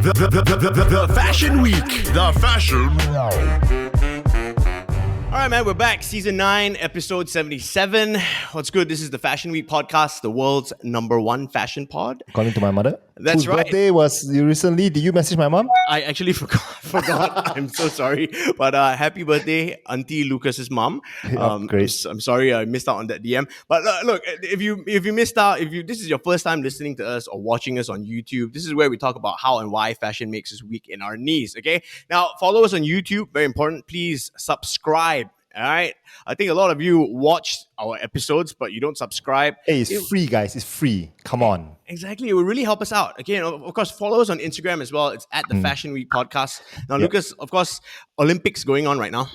The Fashion Week. The Fashion. All right, man, we're back. Season 9, episode 77. What's good? This is the Fashion Week podcast, the world's #1 fashion pod. According to my mother. That's Whose right. birthday was you recently? Did you message my mom? I actually forgot. I'm so sorry. But happy birthday, Auntie Lucas's mom. Great. I'm sorry I missed out on that DM. But look, if you missed out, this is your first time listening to us or watching us on YouTube, this is where we talk about how and why fashion makes us weak in our knees. Okay. Now follow us on YouTube. Very important. Please subscribe. All right. I think a lot of you watch our episodes, but you don't subscribe. Hey, it's free, guys. It's free. Come on. Exactly. It will really help us out. Okay. And of course, follow us on Instagram as well. It's at the Fashion Week podcast. Now, Lucas, of course, Olympics going on right now.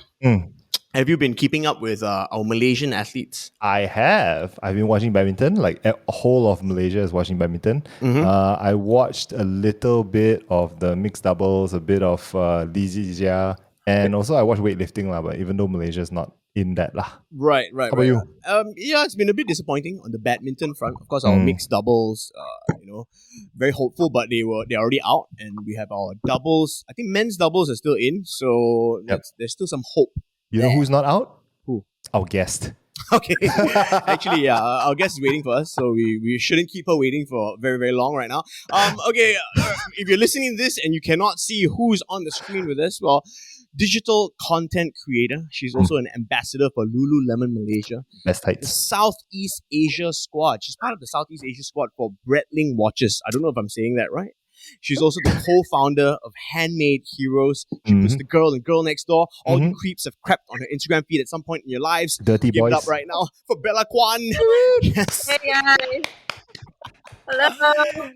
Have you been keeping up with our Malaysian athletes? I have. I've been watching badminton. Like a whole of Malaysia is watching badminton. I watched a little bit of the mixed doubles, a bit of Lizia. And also I watch weightlifting, but even though Malaysia is not in that. Right. How about you? Yeah, it's been a bit disappointing on the badminton front. Of course, our mixed doubles, very hopeful, but they're already out. And we have our doubles. I think men's doubles are still in. So there's still some hope. You know who's not out? Who? Our guest. Okay. Actually, yeah, our guest is waiting for us, so we shouldn't keep her waiting for very, very long right now. Okay, if you're listening to this and you cannot see who's on the screen with us, well, digital content creator. She's also an ambassador for Lululemon Malaysia. Best The heights. Southeast Asia squad. She's part of the Southeast Asia squad for Breitling Watches. I don't know if I'm saying that right. She's also the co-founder of Handmade Heroes. She puts the girl and girl next door. All you creeps have crept on her Instagram feed at some point in your lives. Dirty Give boys. it up right now for Bella Kuan. Yes. Hey guys. Hello.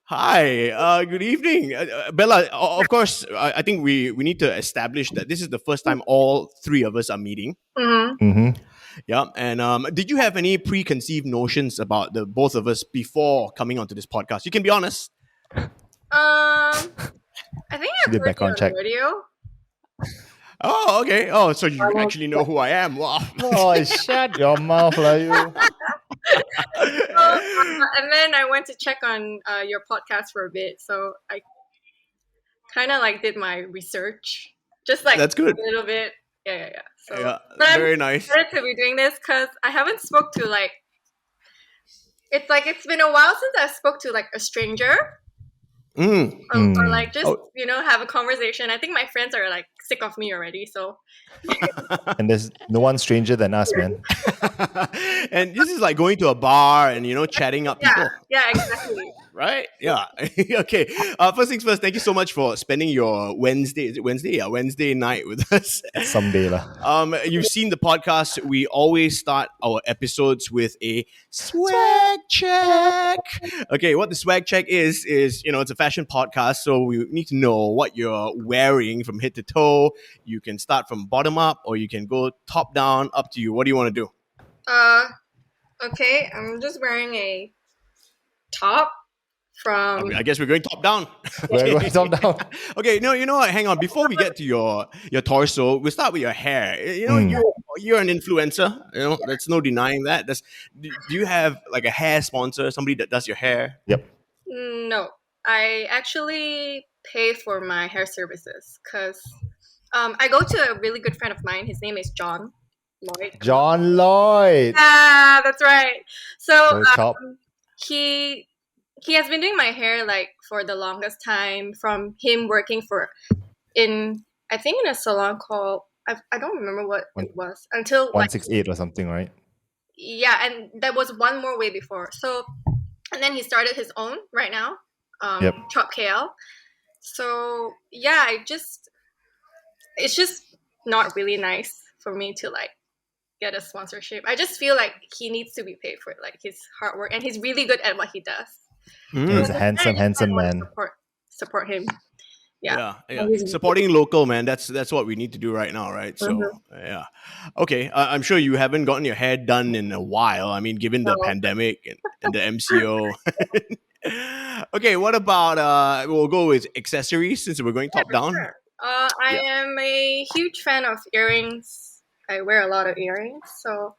Hi. Good evening. Bella, of course, I think we need to establish that this is the first time all three of us are meeting. Yeah. And did you have any preconceived notions about the both of us before coming onto this podcast? You can be honest. I think I've did heard background your check. video. Oh, okay. Oh, so you actually know who I am. Wow. Oh, shut your mouth, lah, you. And then I went to check on your podcast for a bit, so I kind of did my research, just That's good. a little bit. Yeah. So, Yeah, but very I'm nice. excited to be doing this because I haven't spoke to it's been a while since I spoke to a stranger. Or have a conversation. I think my friends are sick of me already, so And there's no one stranger than us, man. And this is like going to a bar and chatting up people. yeah, exactly. Right? Yeah. Okay. First things first, thank you so much for spending your Wednesday. Is it Wednesday? Yeah, Wednesday night with us. Someday lah. You've seen the podcast. We always start our episodes with a swag check. Okay, what the swag check is it's a fashion podcast, so we need to know what you're wearing from head to toe. You can start from bottom up or you can go top down, up to you. What do you want to do? Okay, I'm just wearing a top from... I guess we're going top down. We're going top down. Okay, no, you know what? Hang on. Before we get to your torso, we'll start with your hair. You're an influencer. There's no denying that. Do you have a hair sponsor, somebody that does your hair? Yep. No, I actually pay for my hair services because I go to a really good friend of mine. His name is John Lloyd. John Lloyd. Ah, that's right. So Chop. he has been doing my hair for the longest time, from him working in a salon called I don't remember what it was until 168 or something, right? Yeah, and that was one more way before. So and then he started his own right now, Chop KL. So yeah, it's just not really nice for me to get a sponsorship. I just feel like he needs to be paid for his hard work, and he's really good at what he does. He's a handsome man. Support him. Yeah. Supporting local, man. That's what we need to do right now, right? So yeah. Okay. I'm sure you haven't gotten your hair done in a while. I mean, given the pandemic and the MCO. Okay. What about we'll go with accessories since we're going top down. Sure. I am a huge fan of earrings. I wear a lot of earrings, so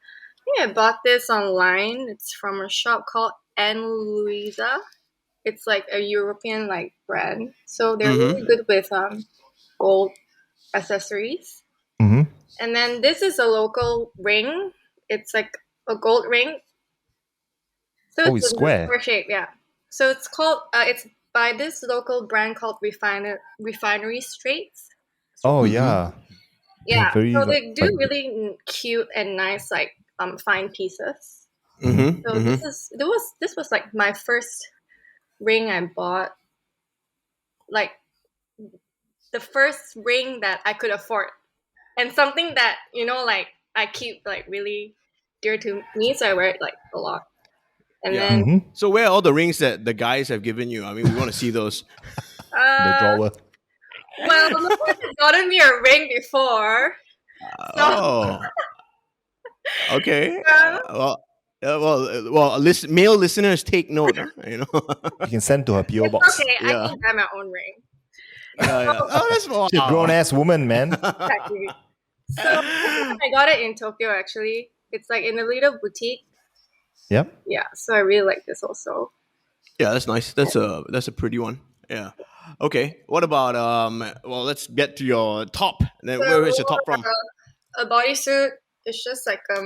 I bought this online. It's from a shop called Anne Louisa It's like a European like brand, so they're Mm-hmm. really good with gold accessories. Mm-hmm. And then this is a local ring. It's like a gold ring. So Oh, it's it's in the square. square shape, yeah. So it's called it's by this local brand called Refinery Straits. Oh Mm-hmm. yeah, they're Yeah, very so like they do really cute and nice like fine pieces. Mm-hmm. So Mm-hmm. this was like my first ring I bought, like the first ring that I could afford, and something that like I keep like really dear to me, so I wear it like a lot. And Yeah. then Mm-hmm. So where are all the rings that the guys have given you? I mean, we want to see those. The uh drawer. well, no one has gotten me a ring before, so Oh, okay. uh, Male listeners take note. Huh? You know. You can send to her PO it's box. okay. I Yeah. can buy my own ring. Yeah. Yeah. Oh, that's She's a grown ass woman, man. Exactly. So I got it in Tokyo actually. It's like in a little boutique. Yep. Yeah, so I really like this also. Yeah, that's nice. That's a pretty one. Yeah. Okay. What about Well, let's get to your top. Then So where is your top from? a bodysuit is just like a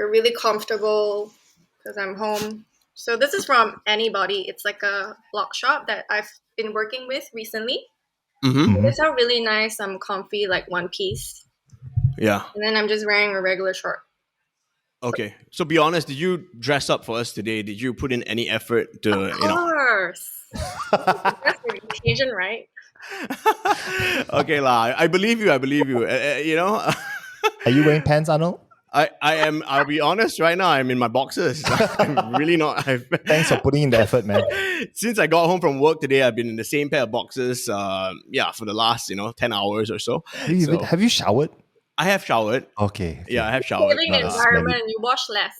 really comfortable because I'm home. So this is from Anybody. It's like a blog shop that I've been working with recently. Mm-hmm. Mm-hmm. It's a really nice, comfy like one piece, Yeah. and then I'm just wearing a regular short. Okay. So be honest. Did you dress up for us today? Did you put in any effort to Of course, that's the occasion, right? Okay, lah. I believe you. I believe you. You know. Are you wearing pants, Arnold? I am. I'll be honest. Right now, I'm in my boxers. I'm really not. Thanks for putting in the effort, man. Since I got home from work today, I've been in the same pair of boxers. Yeah, for the last 10 hours or so. So Have you showered? I have showered. Okay. Yeah, I have showered. Living Not the as environment, smelly. you wash less,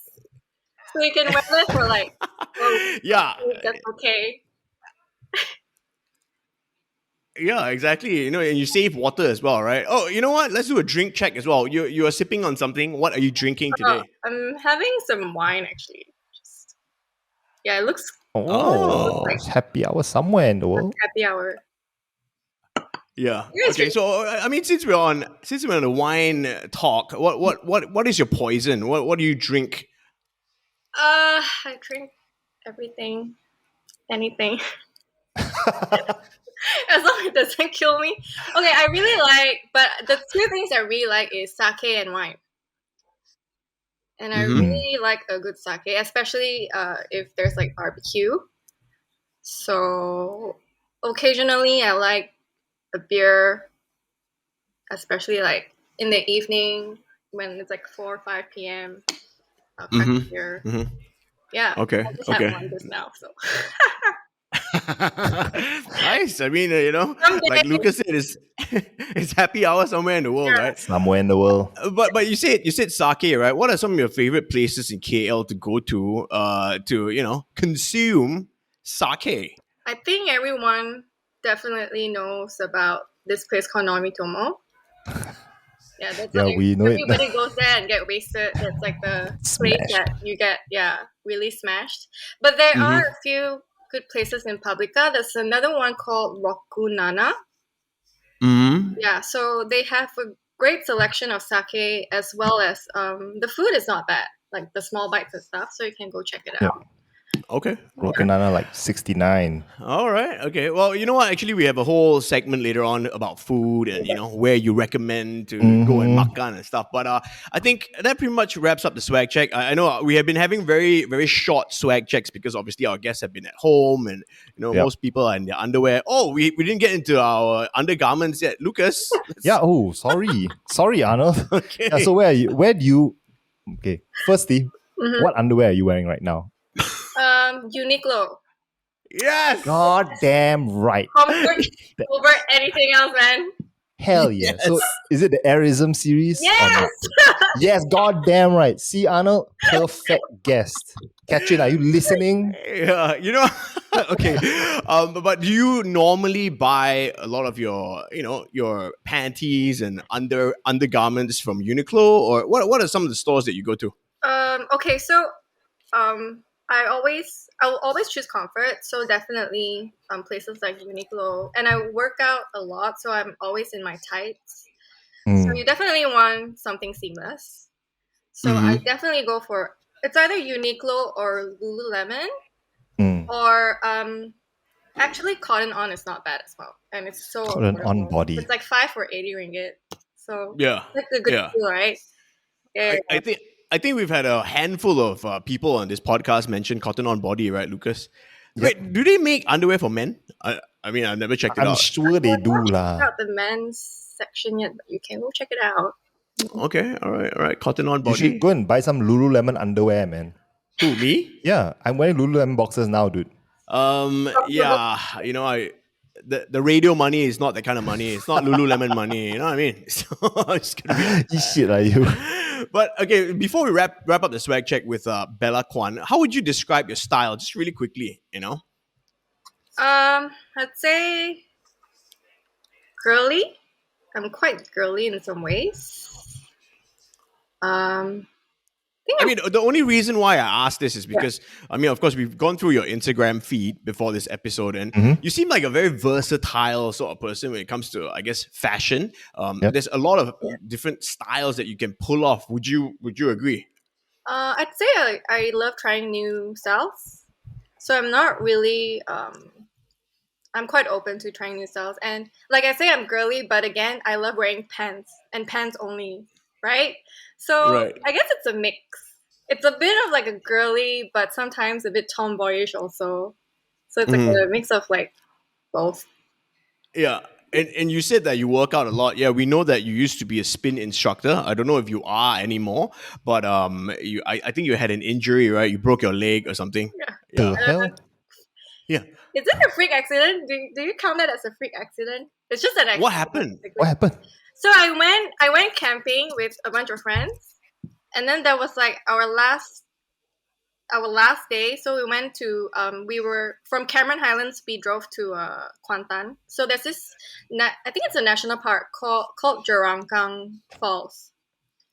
so you can wear less for like. Oh, Yeah, that's okay. yeah, exactly. And you save water as well, right? Oh, you know what? Let's do a drink check as well. You are sipping on something. What are you drinking today? I'm having some wine actually. Just yeah, it looks Oh, Oh. it's happy hour somewhere in the world. happy hour. Yeah. You guys Okay. So I mean, since we're on the wine talk, what is your poison? What do you drink? I drink everything, anything, as long as it doesn't kill me. Okay, I really like, but the two things I really like is sake and wine. And I Mhm. really like a good sake, especially if there's like barbecue. So occasionally I like a beer, especially like in the evening when it's like 4 or 5 p.m. I'll crack a beer. Mhm. Yeah. Okay. I just Okay. had one just now, so. Nice. I mean, Someday. like Lucas said, it's happy hour somewhere in the world, Yeah. right? Somewhere in the world. But you said sake, right? What are some of your favorite places in KL to go to consume sake? I think everyone definitely knows about this place called Nomitomo. Yeah, that's Yeah, like we know it. everybody goes there and get wasted. That's like the place Smashed. that you get, really smashed. But there are a few good places in Publica. There's another one called Rokunana. Mm-hmm. Yeah, so they have a great selection of sake as well as the food is not bad, like the small bites and stuff. So you can go check it out. Okay. Rokanana like 69. All right. Okay. Well, you know what? Actually, we have a whole segment later on about food and where you recommend to go and makan and stuff. But I think that pretty much wraps up the swag check. I know we have been having very very short swag checks because obviously our guests have been at home and most people are in their underwear. Oh, we didn't get into our undergarments yet, Lucas. Yeah. Oh, sorry, Arnold. Okay. Yeah, so where do you? Okay. Firstly, Mhm. what underwear are you wearing right now? Uniqlo. Yes. God damn right. Comfort over anything else, man. Hell yeah. Yes. So is it the Airism series? or not? Yes! Yes, god damn right. See, Arnold, perfect guest. Katrin, are you listening? Yeah, okay. But do you normally buy a lot of your, your panties and undergarments from Uniqlo, or what are some of the stores that you go to? Okay, so I will always choose comfort. So definitely places like Uniqlo, and I work out a lot, so I'm always in my tights. So you definitely want something seamless. So I definitely go for it's either Uniqlo or Lululemon, or actually Cotton On is not bad as well, and it's so Cotton On affordable. body. It's like 5 for 80 ringgit. So Yeah. that's a good deal, right? Yeah. I think we've had a handful of people on this podcast mention Cotton On Body, right, Lucas? Yep. Wait, do they make underwear for men? I mean, I've never checked it I'm out. sure they do Check lah. out the men's section yet, but you can go check it out. Okay, all right. Cotton On You Body. should go and buy some Lululemon underwear, man. Who, me? Yeah, I'm wearing Lululemon boxers now, dude. Yeah, the radio money is not that kind of money. It's not Lululemon money. You know what I mean? So it's gonna be. You shit, are you? But okay, before we wrap up the swag check with Bella Kuan, how would you describe your style, just really quickly? I'd say girly. I'm quite girly in some ways. I mean, the only reason why I asked this is because, I mean, of course, we've gone through your Instagram feed before this episode, and you seem like a very versatile sort of person when it comes to, I guess, fashion. There's a lot of different styles that you can pull off. Would you agree? I'd say I love trying new styles. So I'm not really I'm quite open to trying new styles. And like I say, I'm girly, but again, I love wearing pants and pants only, right? So I guess it's a mix. It's a bit of like a girly, but sometimes a bit tomboyish also. So it's like a mix of like both. Yeah. And you said that you work out a lot. Yeah, we know that you used to be a spin instructor. I don't know if you are anymore, but I think you had an injury, right? You broke your leg or something. The hell? Yeah. Is it a freak accident? Do you count that as a freak accident? It's just an accident. What happened? What happened? So I went camping with a bunch of friends, and then that was like our last day. So we went to we were from Cameron Highlands. We drove to Kuantan. So there's this I think it's a national park called Jurangkang Falls.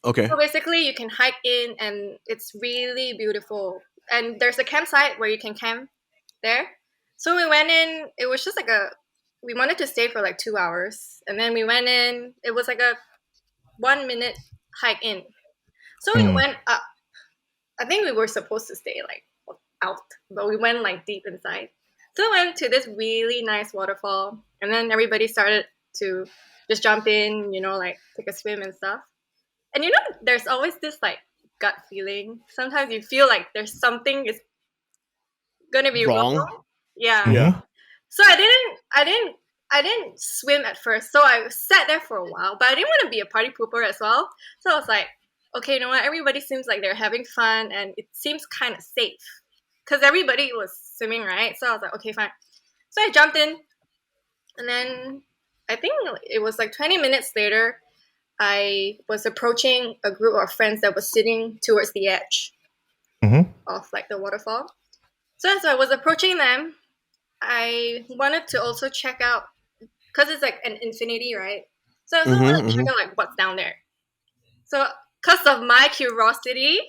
Okay. So basically, you can hike in, and it's really beautiful. And there's a campsite where you can camp there. So we went in. It was just like we wanted to stay for like 2 hours, and then we went in. It was like a 1 minute hike in. So we went up. I think we were supposed to stay like out, but we went like deep inside. So we went to this really nice waterfall, and then everybody started to just jump in, like take a swim and stuff. And there's always this like gut feeling. Sometimes you feel like there's something is gonna be wrong. Yeah. So I didn't swim at first. So I sat there for a while, but I didn't want to be a party pooper as well. So I was like, okay, you know what? Everybody seems like they're having fun, and it seems kind of safe because everybody was swimming, right? So I was like, okay, fine. So I jumped in, and then I think it was like 20 minutes later, I was approaching a group of friends that was sitting towards the edge of like the waterfall. So as I was approaching them, I wanted to also check out, because it's like an infinity, right? So I also wanted to check out like what's down there. So because of my curiosity,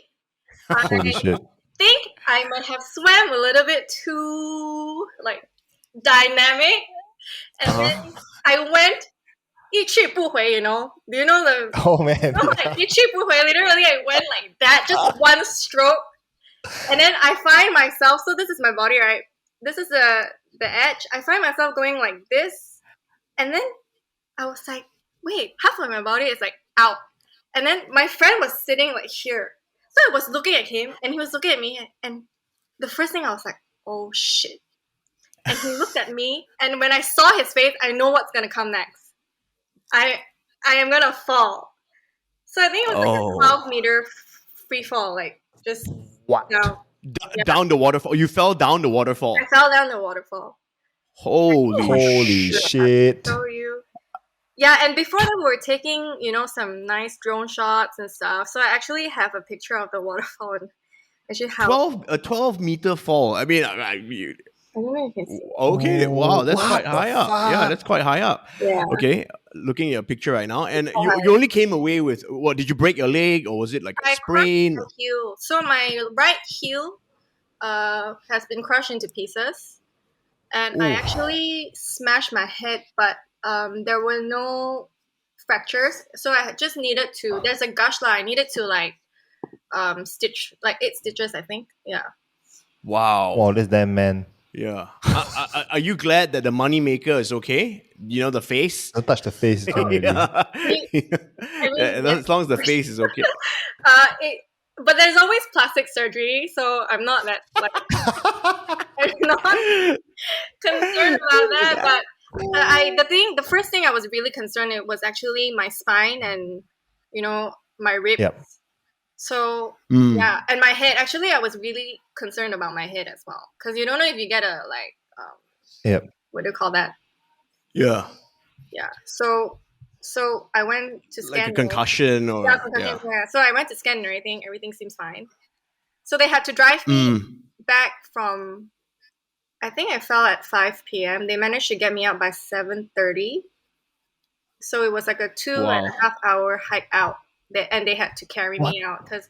I think I might have swam a little bit too like dynamic, and then I went 一去不回, Do you know the? Oh man! Like 一去不回. Literally, I went like that, just one stroke, and then I find myself. So this is my body, right? This is the edge. I find myself going like this, and then I was like, wait, half of my body is like out, and then my friend was sitting like here. So I was looking at him, and he was looking at me, and the first thing I was like, oh shit. And he looked at me, and when I saw his face, I know what's gonna come next. I am gonna fall. So I think it was like a 12-meter free fall, like just down. Down the waterfall. You fell down the waterfall. I fell down the waterfall. Holy shit! Show you. Yeah, and before that, we were taking some nice drone shots and stuff. So I actually have a picture of the waterfall. And actually, a 12-meter fall. I mean, I don't know if you can see. Okay, wow, that's quite high up. Yeah, that's quite high up. Yeah. Okay, looking at your picture right now, and you only came away with what? Did you break your leg, or was it like a sprain? I cracked my heel. So my right heel has been crushed into pieces, and I actually smashed my head, but there were no fractures, so I just needed to. There's a gush line. I needed to like stitch like 8 stitches, I think. Yeah. Wow. This damn man. Yeah. Are you glad that the money maker is okay? You know, the face? Don't touch the face. Yeah. As long as the face is okay. But there's always plastic surgery, so I'm not that like I'm not concerned about that. But the first thing I was really concerned it was actually my spine and my ribs. Yep. So yeah, and my head. Actually, I was really concerned about my head as well, because you don't know if you get a Yep. what do you call that? Yeah. Yeah. So I went to scan. Like a concussion or concussion. Yeah. So I went to scan and everything. Everything seems fine. So they had to drive me back from. I think I fell at 5 p.m. They managed to get me out by 7:30. So it was like a 2.5 hour hike out. And they had to carry me out because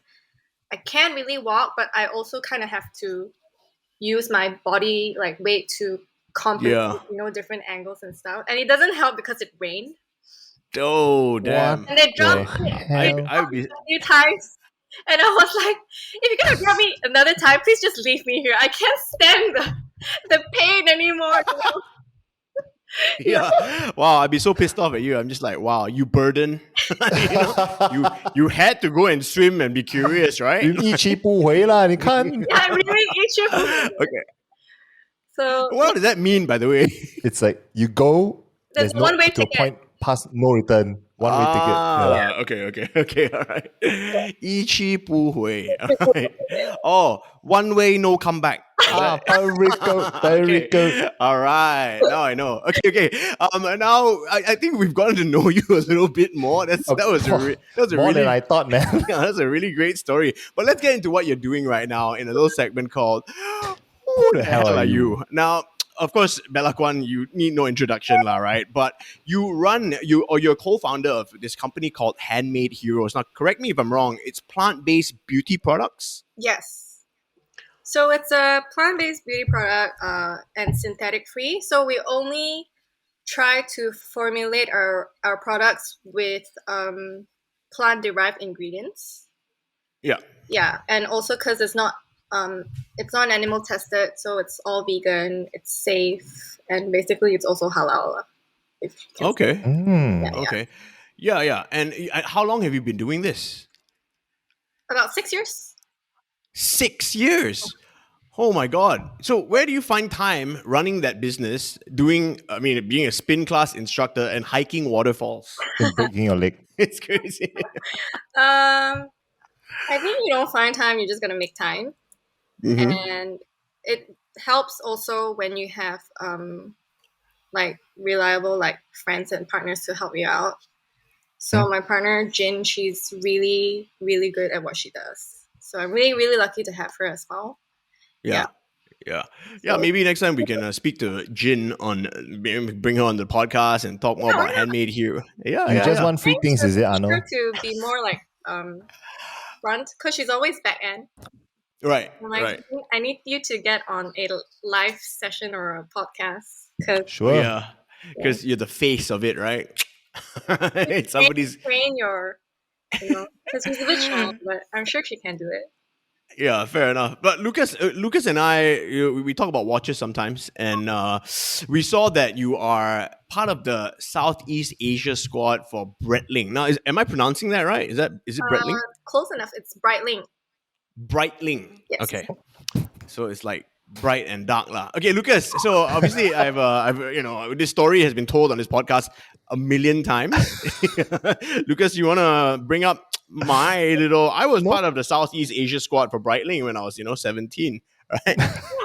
I can't really walk, but I also kind of have to use my body like weight to compensate, different angles and stuff. And it doesn't help because it rained. Oh, damn. And they dropped me a few times. And I was like, if you're going to drop me another time, please just leave me here. I can't stand the pain anymore. Yeah. Wow, I'd be so pissed off at you. I'm just like, wow, you burden. you had to go and swim and be curious, right? 一期不回啦，你看。Yeah, really, Okay. So what does that mean, by the way? It's like you go. There's one way to a ticket. point past no return. One way ticket. Yeah. Okay, all right. 一期不回. All right. Oh, one way, no comeback. Very good. All right. Now I know. Okay. Now I think we've gotten to know you a little bit more. That was a more really, than I thought, man. Yeah, that's a really great story. But let's get into what you're doing right now in a little segment called Who the hell are you? Now, of course, Bella Kuan, you need no introduction, right? But you're a co-founder of this company called Handmade Heroes. Now, correct me if I'm wrong. It's plant-based beauty products. Yes. So it's a plant-based beauty product and synthetic free. So we only try to formulate our products with plant-derived ingredients. Yeah. Yeah, and also because it's not animal tested, so it's all vegan, it's safe, and basically it's also halal. Okay. Yeah, okay. Yeah. And how long have you been doing this? About 6 years. 6 years. Oh my God. So where do you find time running that business, being a spin class instructor and hiking waterfalls? And breaking your leg. It's crazy. I think you don't find time, you're just going to make time. Mm-hmm. And it helps also when you have reliable friends and partners to help you out. So my partner, Jin, she's really, really good at what she does. So I'm really, really lucky to have her as well. Yeah. So, maybe next time we can speak to Jin bring her on the podcast and talk more about Handmade Hero. Yeah, you just want free things, is it, Arno? Her to be more front, because she's always back end. Right. I need you to get on a live session or a podcast. Sure. Yeah, because you're the face of it, right? Somebody's train your. Because she's a bit shy, but I'm sure she can do it. Yeah, fair enough. But Lucas and I, we talk about watches sometimes, and we saw that you are part of the Southeast Asia squad for Breitling. Now, am I pronouncing that right? Is it Breitling? Close enough. It's Breitling. Breitling. Yes. Okay. So it's like bright and dark lah. Okay, Lucas. So obviously, I've this story has been told on this podcast a million times. Lucas, you want to bring up I was part of the Southeast Asia squad for Breitling when I was 17, right?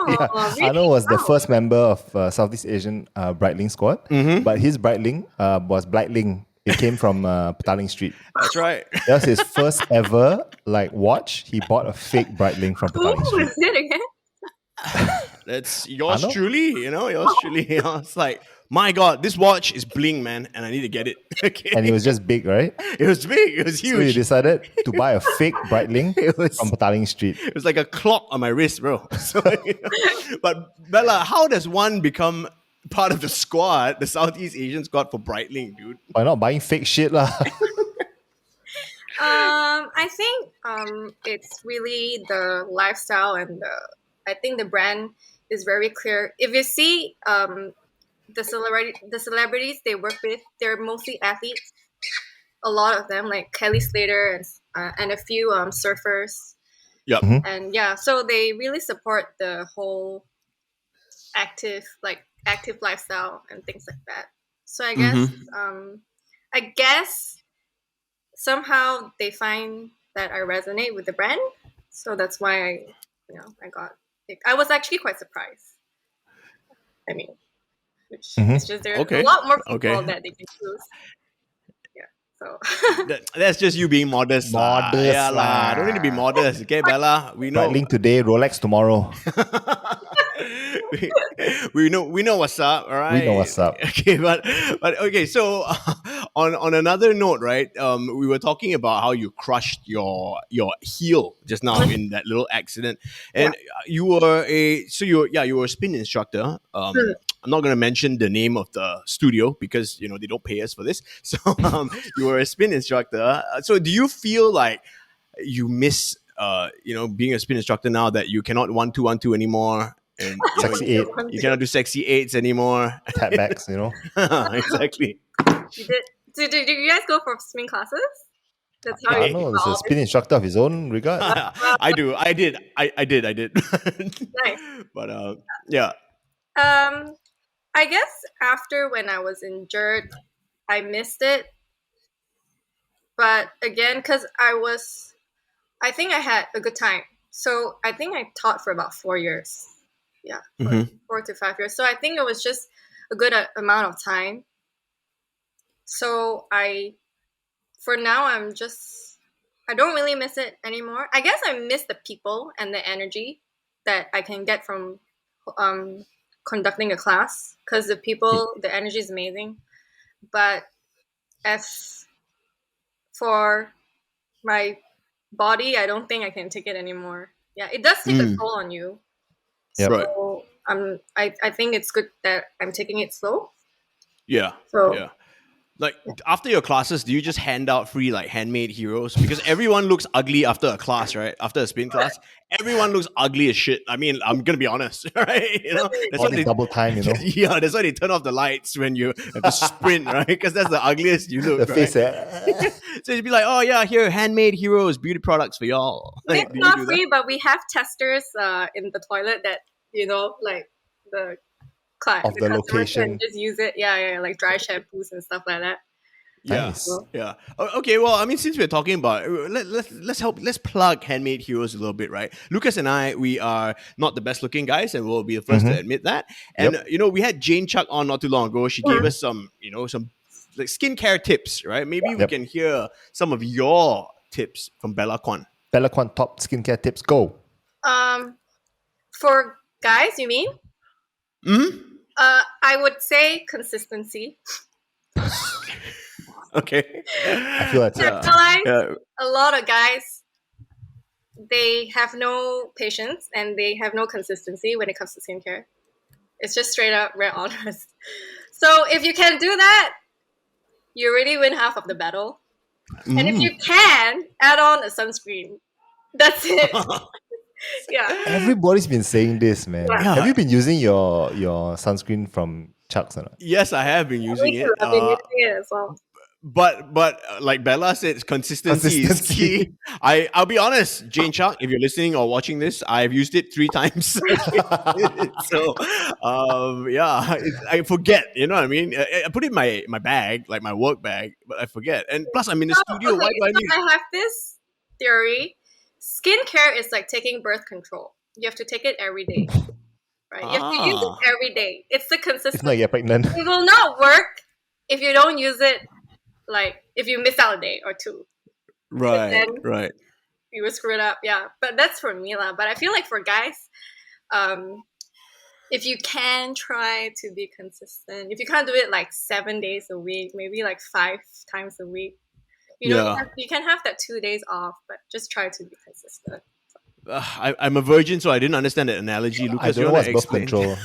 Really? Arno was the first member of Southeast Asian Breitling squad, but his Breitling was Breitling. It came from Petaling Street. That's right. That was his first ever watch. He bought a fake Breitling from Petaling Street. Who is it again? That's yours truly, yours truly. It's like My God, this watch is bling, man, and I need to get it. Okay. And it was just big, right? It was big. It was So you huge. decided to buy a fake Breitling from Petaling Street. It was like a clock on my wrist, bro. So, but Bella, how does one become part of the squad, the Southeast Asian squad for Breitling, dude? Why not buying fake shit lah? I think it's really the lifestyle and I think the brand is very clear. If you see the celebrities they work with, they're mostly athletes. A lot of them, like Kelly Slater and a few surfers. Yep. Mhm. And yeah, so they really support the whole active lifestyle and things like that. So I guess somehow they find that I resonate with the brand, so that's why I got it. I was actually quite surprised. I mean, it's just there's a lot more people that they can choose. Yeah, so That's just you being modest. Modest Yeah, lah. don't need to be modest. Okay, Bella, we know. Breitling today, Rolex tomorrow. we know what's up, all right? We know what's up. Okay, but okay, so on another note, right? We were talking about how you crushed your heel just now in that little accident, and you were a spin instructor. I'm not going to mention the name of the studio because they don't pay us for this. So you were a spin instructor. So do you feel like you miss being a spin instructor now that you cannot 1-2-1-2 anymore? And Sexy 8. You cannot do sexy 8s anymore. Tap backs, Exactly. you did. Did you guys go for spin classes? That's how I know, there's a spin instructor of his own regard. I do. I did. Nice. But yeah. I guess after when I was injured, I missed it. But again, because I think I had a good time. So I think I taught for about 4 years. Yeah, 4 to 5 years. So I think it was just a good amount of time. So for now, I don't really miss it anymore. I guess I miss the people and the energy that I can get from conducting a class, because the energy is amazing. But as for my body, I don't think I can take it anymore. Yeah, it does take a toll on you. Yep. So I think it's good that I'm taking it slow. Yeah. So yeah. Like after your classes, do you just hand out free like handmade heroes? Because everyone looks ugly after a class, right? After a spin class, everyone looks ugly as shit. I mean, I'm gonna be honest, right? That's All the double time, Yeah, that's why they turn off the lights when you have to sprint, right? Because that's the ugliest you look. The face, So you'd be like, oh yeah, here handmade heroes, beauty products for y'all. it's not free, but we have testers in the toilet that like the client of the location can just use it. Yeah, like dry shampoos and stuff like that. Nice. Yeah. Okay. Well, I mean, since we're talking about let's plug handmade heroes a little bit, right? Lucas and I, we are not the best looking guys, and we'll be the 1st to admit that. And we had Jane Chuck on not too long ago. She gave us some like skincare tips, right? Maybe we can hear some of your tips from Bella Kuan. Bella Kuan top skincare tips. Go. For guys, you mean? I would say consistency. Okay. I feel that's a lot of guys, they have no patience and they have no consistency when it comes to skincare. It's just straight up red honest. So if you can do that, you already win half of the battle. And if you can, add on a sunscreen. That's it. Yeah. Everybody's been saying this, man. Yeah. Have you been using your sunscreen from Chuck's or not? Yes, I have been using it. I've been using it as well. But like Bella said, consistency is key. I'll be honest, Jane Chuck, if you're listening or watching this, I've used it 3 times. So I forget. You know what I mean? I put it in my bag, like my work bag, but I forget. And plus, I'm in the studio. Okay, Why do I need? I have this theory. Skincare is like taking birth control. You have to take it every day, right? You have to use it every day. It's the consistency. It's not get pregnant. It will not work if you don't use it. Like if you miss out a day or 2, Right. you will screw it up. Yeah, but that's for me lah. But I feel like for guys, if you can try to be consistent, if you can't do it like 7 days a week, maybe like 5 times a week, you can have that 2 days off, but just try to be consistent. I'm a virgin, so I didn't understand that analogy. Lucas, I don't know what's birth control.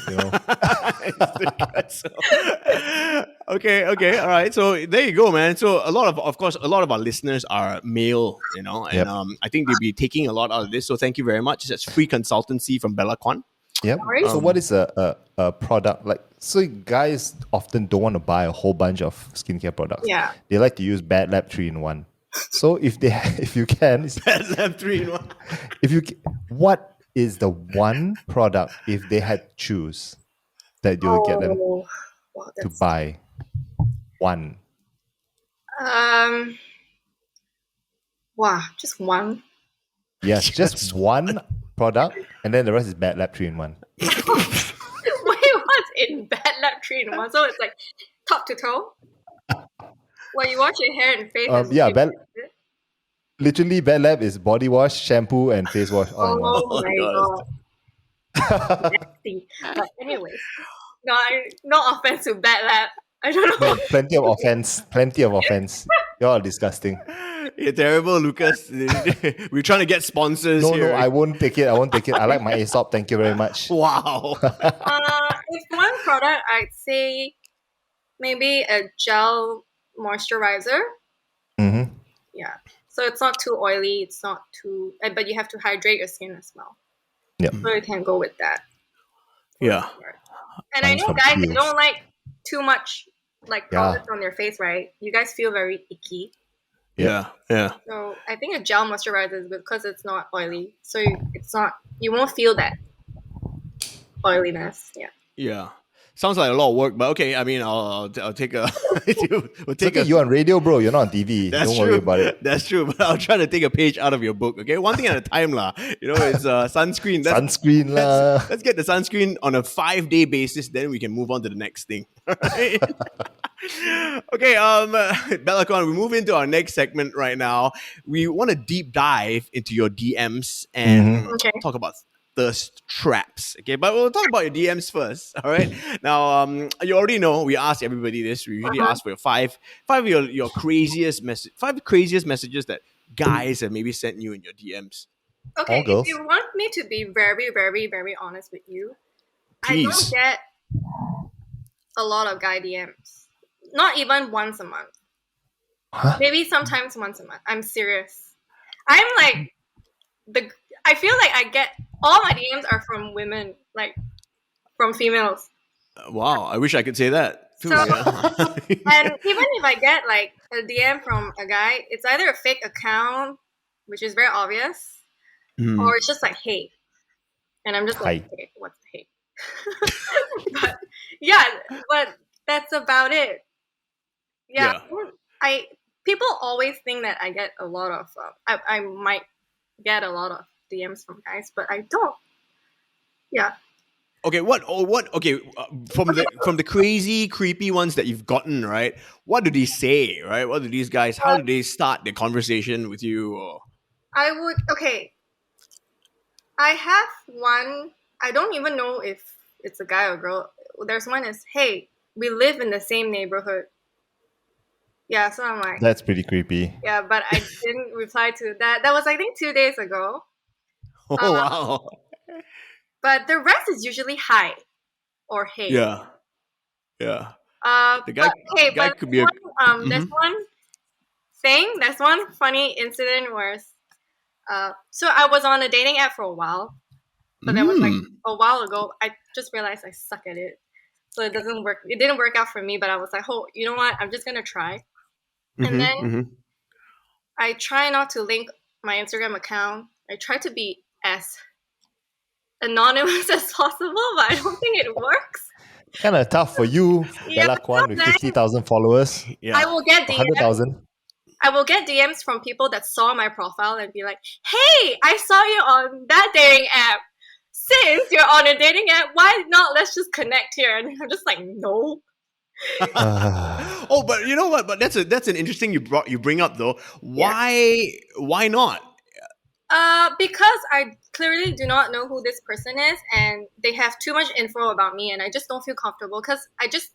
Okay, all right. So there you go, man. So of course, a lot of our listeners are male, and I think they'll be taking a lot out of this. So thank you very much. That's free consultancy from Bella Kuan. Yep. So what is a product like? So guys often don't want to buy a whole bunch of skincare products. Yeah. They like to use Bad Lab 3-in-1. So if you can, Bad Lab 3-in-1. What is the one product if they had to choose that you would get them to buy? One. Just one. Yes, just one product, and then the rest is Bad Lab 3-in-1. Wait, what's in Bad Lab 3-in-1? So it's like top to toe? Well, you wash your hair and face. Literally, Bad Lab is body wash, shampoo, and face wash all in one. Oh my god. Nasty. But anyway, no offense to Bad Lab. I don't know. No, plenty of offense. You're all disgusting. You're terrible, Lucas. We're trying to get sponsors here. No, I won't take it. I like my Aesop. Thank you very much. Wow. If one product, I'd say maybe a gel moisturizer. Mm-hmm. Yeah. So it's not too oily. It's not too... But you have to hydrate your skin as well. Yeah. So you can go with that. Yeah. And I know guys, they don't like too much products on their face, right? You guys feel very icky. Yeah. So I think a gel moisturizer is good because it's not oily. So you won't feel that oiliness. Yeah. Yeah. Sounds like a lot of work, but okay. I mean, I'll take a. You're on radio, bro. You're not on TV. Don't worry about it. That's true, but I'll try to take a page out of your book. Okay, one thing at a time, lah. It's sunscreen. Sunscreen, lah. Let's get the sunscreen on a 5-day basis. Then we can move on to the next thing. Right? Okay, Bella Kuan, we move into our next segment right now. We want to deep dive into your DMs and talk about thirst traps. Okay, but we'll talk about your DMs first. All right. Now, you already know we ask everybody this. We usually ask for your five of your craziest messages that guys have maybe sent you in your DMs. Okay, if you want me to be very, very, very honest with you, please. I don't get a lot of guy DMs. Not even once a month. Huh? Maybe sometimes once a month. I'm serious. I'm like I feel like I get all my DMs are from women, like from females. Wow, I wish I could say that too. So, and even if I get like a DM from a guy, it's either a fake account, which is very obvious, or it's just like, hey. And I'm just like, hey, what's the hey? but that's about it. Yeah. People always think that I get a lot of, I might get a lot of DMs from guys, but I don't. Yeah. Okay, okay, from the crazy, creepy ones that you've gotten, right? What do they say, right? What do these guys, how do they start the conversation with you? Or? I have one, I don't even know if it's a guy or girl. There's one is, hey, we live in the same neighborhood. Yeah, so I'm like... That's pretty creepy. Yeah, but I didn't reply to that. That was, I think, 2 days ago. Oh, wow. But the rest is usually hi or hey. Yeah. The guy could be there's one thing, there's one funny incident where so I was on a dating app for a while. But that was like a while ago. I just realized I suck at it. So it doesn't work. It didn't work out for me, but I was like, oh, you know what? I'm just going to try. And then I try not to link my Instagram account. I try to be as anonymous as possible, but I don't think it works. Kind of tough for you, Bella Kuan, with 50,000 followers. Yeah. I will get DMs. 100,000. I will get DMs from people that saw my profile and be like, hey, I saw you on that dating app. Since you're on a dating app, why not? Let's just connect here. And I'm just like, no. Oh, but you know what? But that's an interesting you bring up though. Why not? Because I clearly do not know who this person is, and they have too much info about me, and I just don't feel comfortable because I just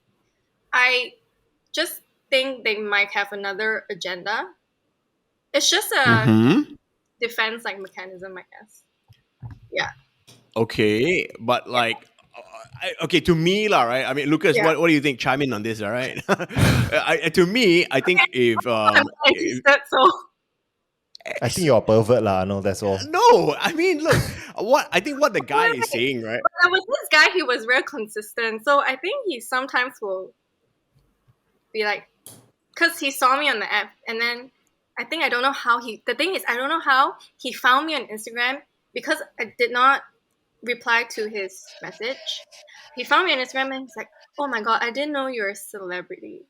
think they might have another agenda. It's just a defense mechanism, I guess. Yeah. Okay, but like, okay, to me, lah, right? I mean, Lucas, Yeah. what do you think? Chime in on this, all right? To me, I think if So I think you're a pervert, lah. No, that's all. no, I mean, look, I think what the guy is saying, right? but there was this guy, he was very consistent. So I think he sometimes will be like, because he saw me on the app, and then I don't know how the thing is, I don't know how he found me on Instagram because I did not reply to his message. He found me on Instagram and he's like, oh my god, I didn't know you're a celebrity.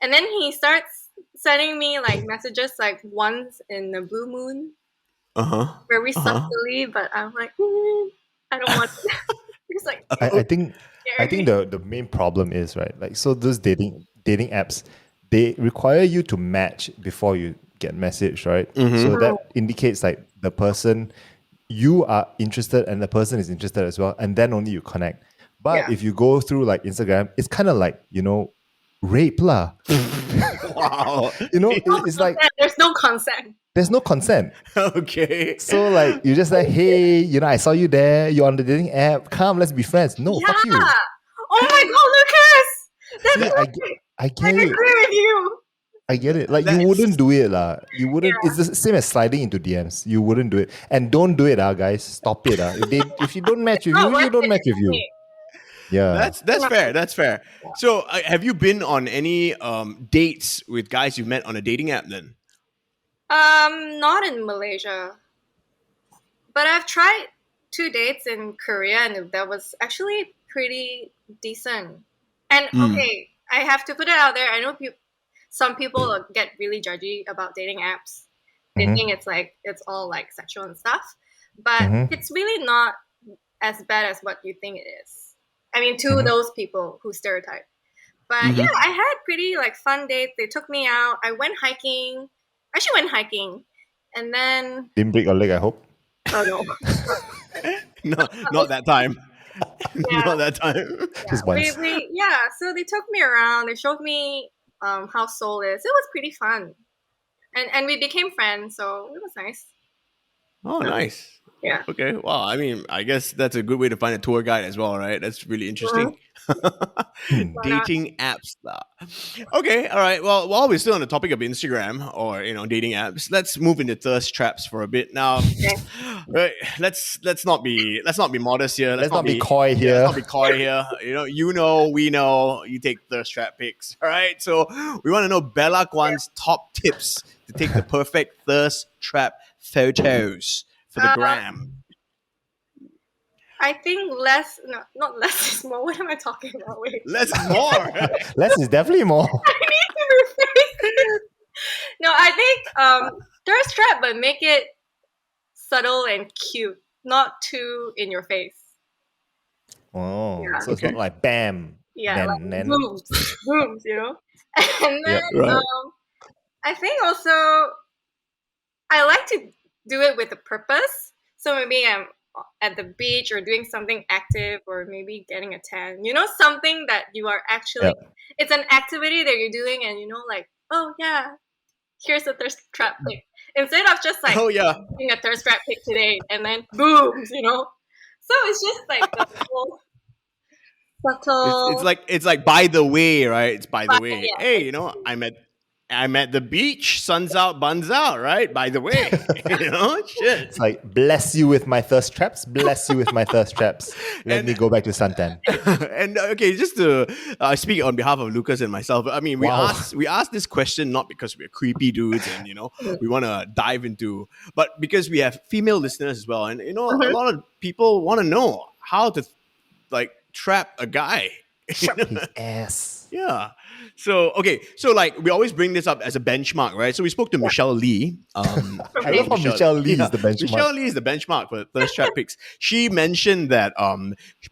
And then he starts sending me like messages like once in the blue moon. Very subtly, but I'm like, I don't want to. He's like, I think the main problem is, right, like, so those dating apps, they require you to match before you get messaged, right? So that indicates like the person, you are interested and the person is interested as well, and then only you connect. But if you go through like Instagram, it's kind of like, rape lah. Wow. It's like there's no consent. There's no consent. Okay. So like you just like, hey, I saw you there. You're on the dating app. Come, let's be friends. No, fuck you. Oh my god, Lucas. I get I it. agree with you. I get it. Like, you wouldn't do it, lah. You wouldn't. It's the same as sliding into DMs. You wouldn't do it, and don't do it, guys. Stop it, If you don't match with you, you don't match with you. Yeah, that's fair. That's fair. So, have you been on any dates with guys you've met on a dating app then? Not in Malaysia, but I've tried 2 dates in Korea, and that was actually pretty decent. And okay, I have to put it out there. I know some people get really judgy about dating apps. They think it's all like sexual and stuff, but it's really not as bad as what you think it is. I mean, to those people who stereotype. But yeah, I had pretty like fun dates. They took me out. I went hiking. Actually went hiking. And then didn't break your leg, I hope. Oh no. No, not that time. Not that time. Yeah. Just once. So they took me around. They showed me how Seoul is. It was pretty fun. And we became friends, so it was nice. Oh, nice. Yeah. Okay. Well, I mean, I guess that's a good way to find a tour guide as well, right? That's really interesting. Dating apps. Okay. All right. Well, while we're still on the topic of Instagram or dating apps, let's move into thirst traps for a bit now. Right. Let's not be modest here. Let's not be coy here. Let's not be coy here. We know you take thirst trap pics. All right. So we want to know Bella Kuan's top tips to take the perfect thirst trap photos for the gram. I think not less is more. What am I talking about? Wait. Less is more. Less is definitely more. I need to rephrase it. No, I think thirst trap, but make it subtle and cute, not too in your face. Oh, so it's not like bam. Yeah, then. Booms, And then I think also I like to do it with a purpose. So maybe I'm at the beach or doing something active, or maybe getting a tan. Something that you are actually. It's an activity that you're doing, and like, oh yeah, here's a thirst trap pic. Instead of just like, doing a thirst trap pic today and then booms, So it's just like the whole subtle. It's like by the way, right? It's by the way. Yeah. Hey, I'm at the beach, sun's out, buns out, right? By the way, shit. It's like, bless you with my thirst traps, bless you with my thirst traps. Let me go back to suntan. And okay, just to speak on behalf of Lucas and myself, I mean, we asked this question not because we're creepy dudes and we want to dive into, but because we have female listeners as well, and a lot of people want to know how to like trap a guy. His ass. Yeah. So okay. So like we always bring this up as a benchmark, right? So we spoke to Michelle Lee. I love how Michelle Lee is the benchmark. Michelle Lee is the benchmark for thirst trap pics. She mentioned that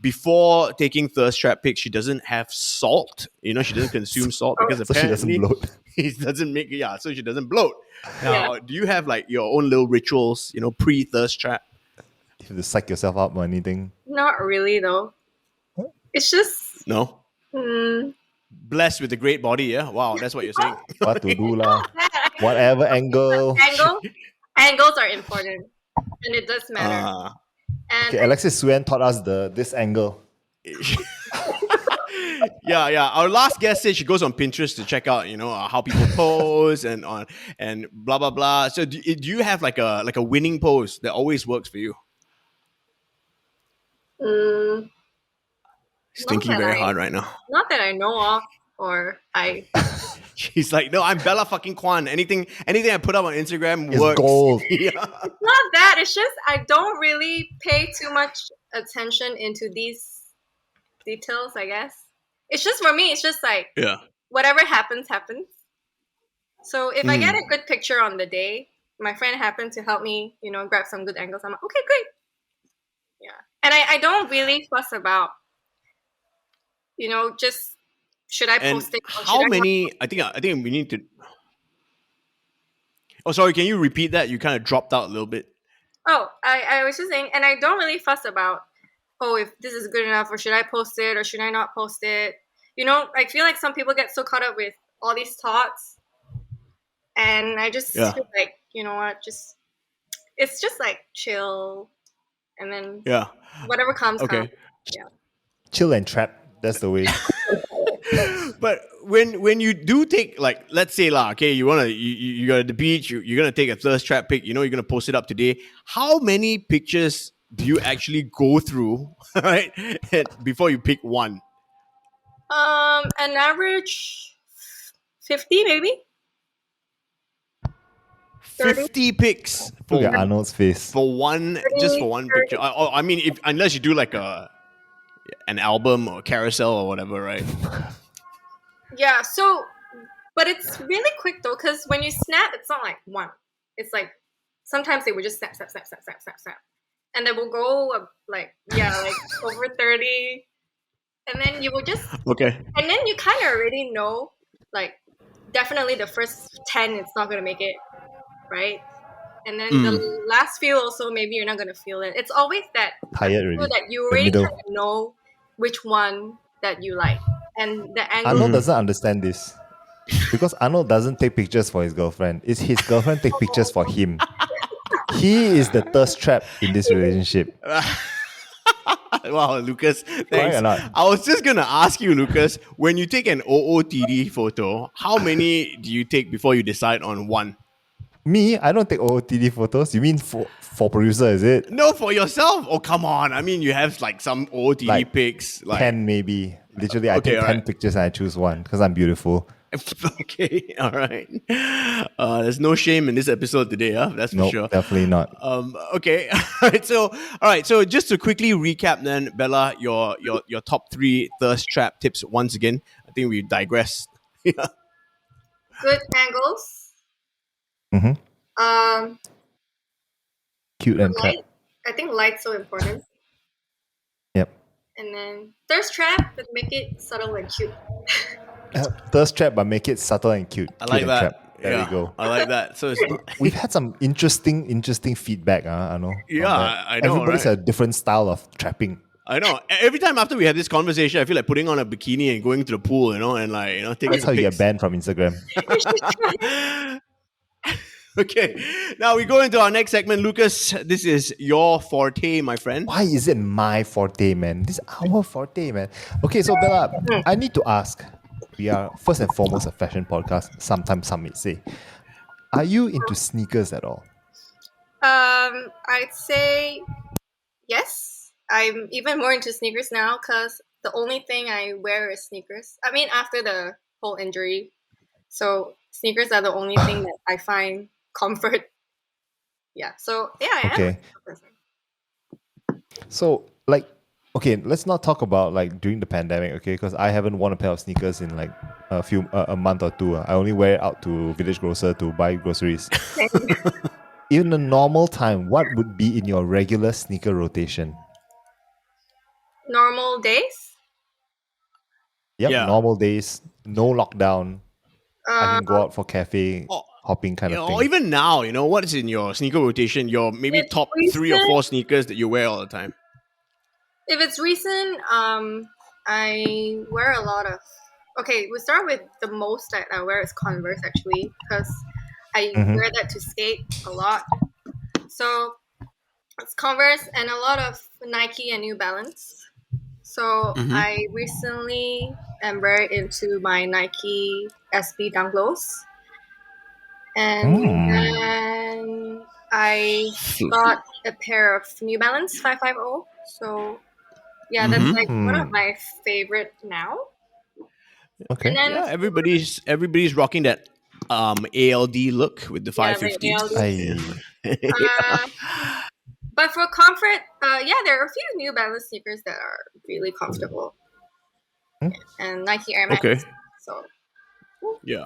before taking thirst trap pics, she doesn't have salt. You know, she doesn't consume salt because So she doesn't apparently bloat. it doesn't make so she doesn't bloat. Now, do you have like your own little rituals? You know, pre thirst trap. You have to psych yourself up or anything. Not really though. It's just No. Blessed with a great body, yeah. Wow, that's what you're saying. What to do lah? Whatever angle. Angles are important, and it does matter. And Okay, Alexis Suen taught us this angle. Yeah. Our last guest said she goes on Pinterest to check out, how people pose and blah blah blah. So do you have like a winning pose that always works for you? She's thinking very hard right now. Not that I know of, or I. She's like, no, I'm Bella fucking Kuan. Anything I put up on Instagram It's works. gold. Yeah. It's not that. It's just I don't really pay too much attention into these details, I guess. It's just for me, it's just like whatever happens. So if I get a good picture on the day, my friend happened to help me, grab some good angles. I'm like, okay, great. Yeah. And I don't really fuss about, just should I post it? Or how many? I think we need to. Oh, sorry. Can you repeat that? You kind of dropped out a little bit. Oh, I was just saying, and I don't really fuss about, if this is good enough, or should I post it, or should I not post it? I feel like some people get so caught up with all these thoughts, and I just feel like, you know what, it's just like chill, and then whatever comes. Okay. Yeah. Chill and trap. That's the way. But when you do take, like, let's say you're at the beach, you're gonna take a thirst trap pic, you're gonna post it up today. How many pictures do you actually go through, right, before you pick one? An average 50 maybe. 50 pics for Look at Arnold's face. for one 30, just for one 30. picture. I mean, unless you do like an album or carousel or whatever, right? Yeah, so, but it's really quick though, because when you snap, it's not like one. It's like, sometimes they would just snap. And then we'll go like over 30. And then you will just, Okay. and then you kind of already know, like, definitely the first 10, it's not going to make it, right? And then the last few also, maybe you're not going to feel it. It's always that Tired already. that you already kind of know which one that you like. And the angle. Arnold doesn't understand this. Because Arnold doesn't take pictures for his girlfriend. It's his girlfriend take pictures for him. He is the thirst trap in this relationship. Wow, Lucas, Correct thanks. or not? I was just going to ask you, Lucas, when you take an OOTD photo, how many do you take before you decide on one? Me, I don't take OOTD photos. You mean for producer, is it? No, for yourself. Oh, come on. I mean, you have like some OOTD Like pics. Like 10 maybe. Literally, I take 10 alright. pictures and I choose one because I'm beautiful. Okay, all right. There's no shame in this episode today, huh? That's for Nope, sure. definitely not. Okay. All right. So just to quickly recap, then, Bella, your top 3 thirst trap tips once again. I think we digressed. Yeah. Good angles. Mm-hmm. Cute and trap. Light. I think light's so important. Yep. And then thirst trap, but make it subtle and cute. Thirst trap, but make it subtle and cute. I Cute like and that. trap. There Yeah, we go. I like that. So it's We've had some interesting feedback, I know. Yeah, I know, Everybody's right? a different style of trapping. I know. Every time after we have this conversation, I feel like putting on a bikini and going to the pool, and taking That's how some you pics. get banned from Instagram. Okay, now we go into our next segment. Lucas, this is your forte, my friend. Why is it my forte, man? This is our forte, man. Okay, so Bella, I need to ask. We are first and foremost a fashion podcast. Sometimes some may say. Are you into sneakers at all? I'd say yes. I'm even more into sneakers now because the only thing I wear is sneakers. I mean, after the whole injury, so sneakers are the only thing that I find comfort. Yeah. So yeah, I am. Okay. So, like, Okay, let's not talk about like during the pandemic, okay? Because I haven't worn a pair of sneakers in like a month or two. I only wear it out to Village Grocer to buy groceries. In a normal time, what would be in your regular sneaker rotation? Normal days. Yep, Yeah. normal days, no lockdown. I Uh, can go out for cafe Or, hopping kind of or thing. even now, what is in your sneaker rotation? Your maybe it's top 3 or 4 recent. sneakers that you wear all the time. If it's recent, I wear a lot of. Okay, we start with the most that I wear is Converse actually because I Mm-hmm. wear that to skate a lot. So it's Converse and a lot of Nike and New Balance. So Mm-hmm. I recently am very into my Nike SB Dunk Lows, and Mm. then I got a pair of New Balance 550. So yeah, that's Mm-hmm. like one of Mm. my favorite now. And Okay. then Yeah, everybody's rocking that ALD look with the yeah, the 550s. ALDs. I Uh, but for comfort, yeah, there are a few New Balance sneakers that are really comfortable, and Nike Air Max. Okay. So Yeah.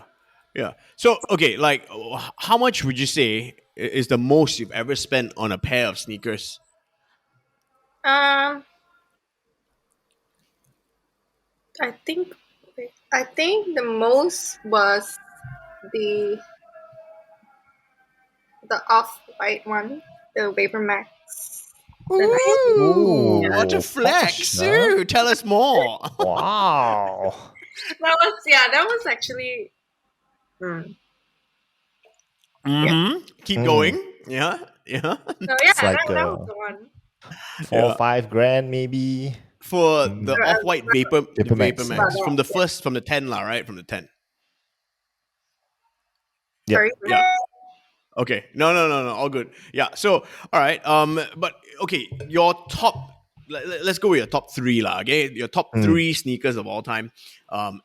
Yeah. So, okay, like, how much would you say is the most you've ever spent on a pair of sneakers? um, I think I think the most was the the off white one, the Vapor Max. The Ooh, what a oh, posh, flex. huh? Ooh, tell us more. Wow. that was actually yeah. Mm-hmm. Keep Mm. going. Yeah. Yeah. So yeah, It's like that was the one. four or Yeah. 5 grand maybe. For the Mm. off-white vapor, the Paper Vapor Max. About Max that, from the yeah. first, from the 10 lah, right? From the 10. Sorry. Yep. Yeah. Okay. No, no, no, no. All good. Yeah. So, all right. But okay, your top. Let's go with your top three, lah. Okay, your top Mm. three sneakers of all time.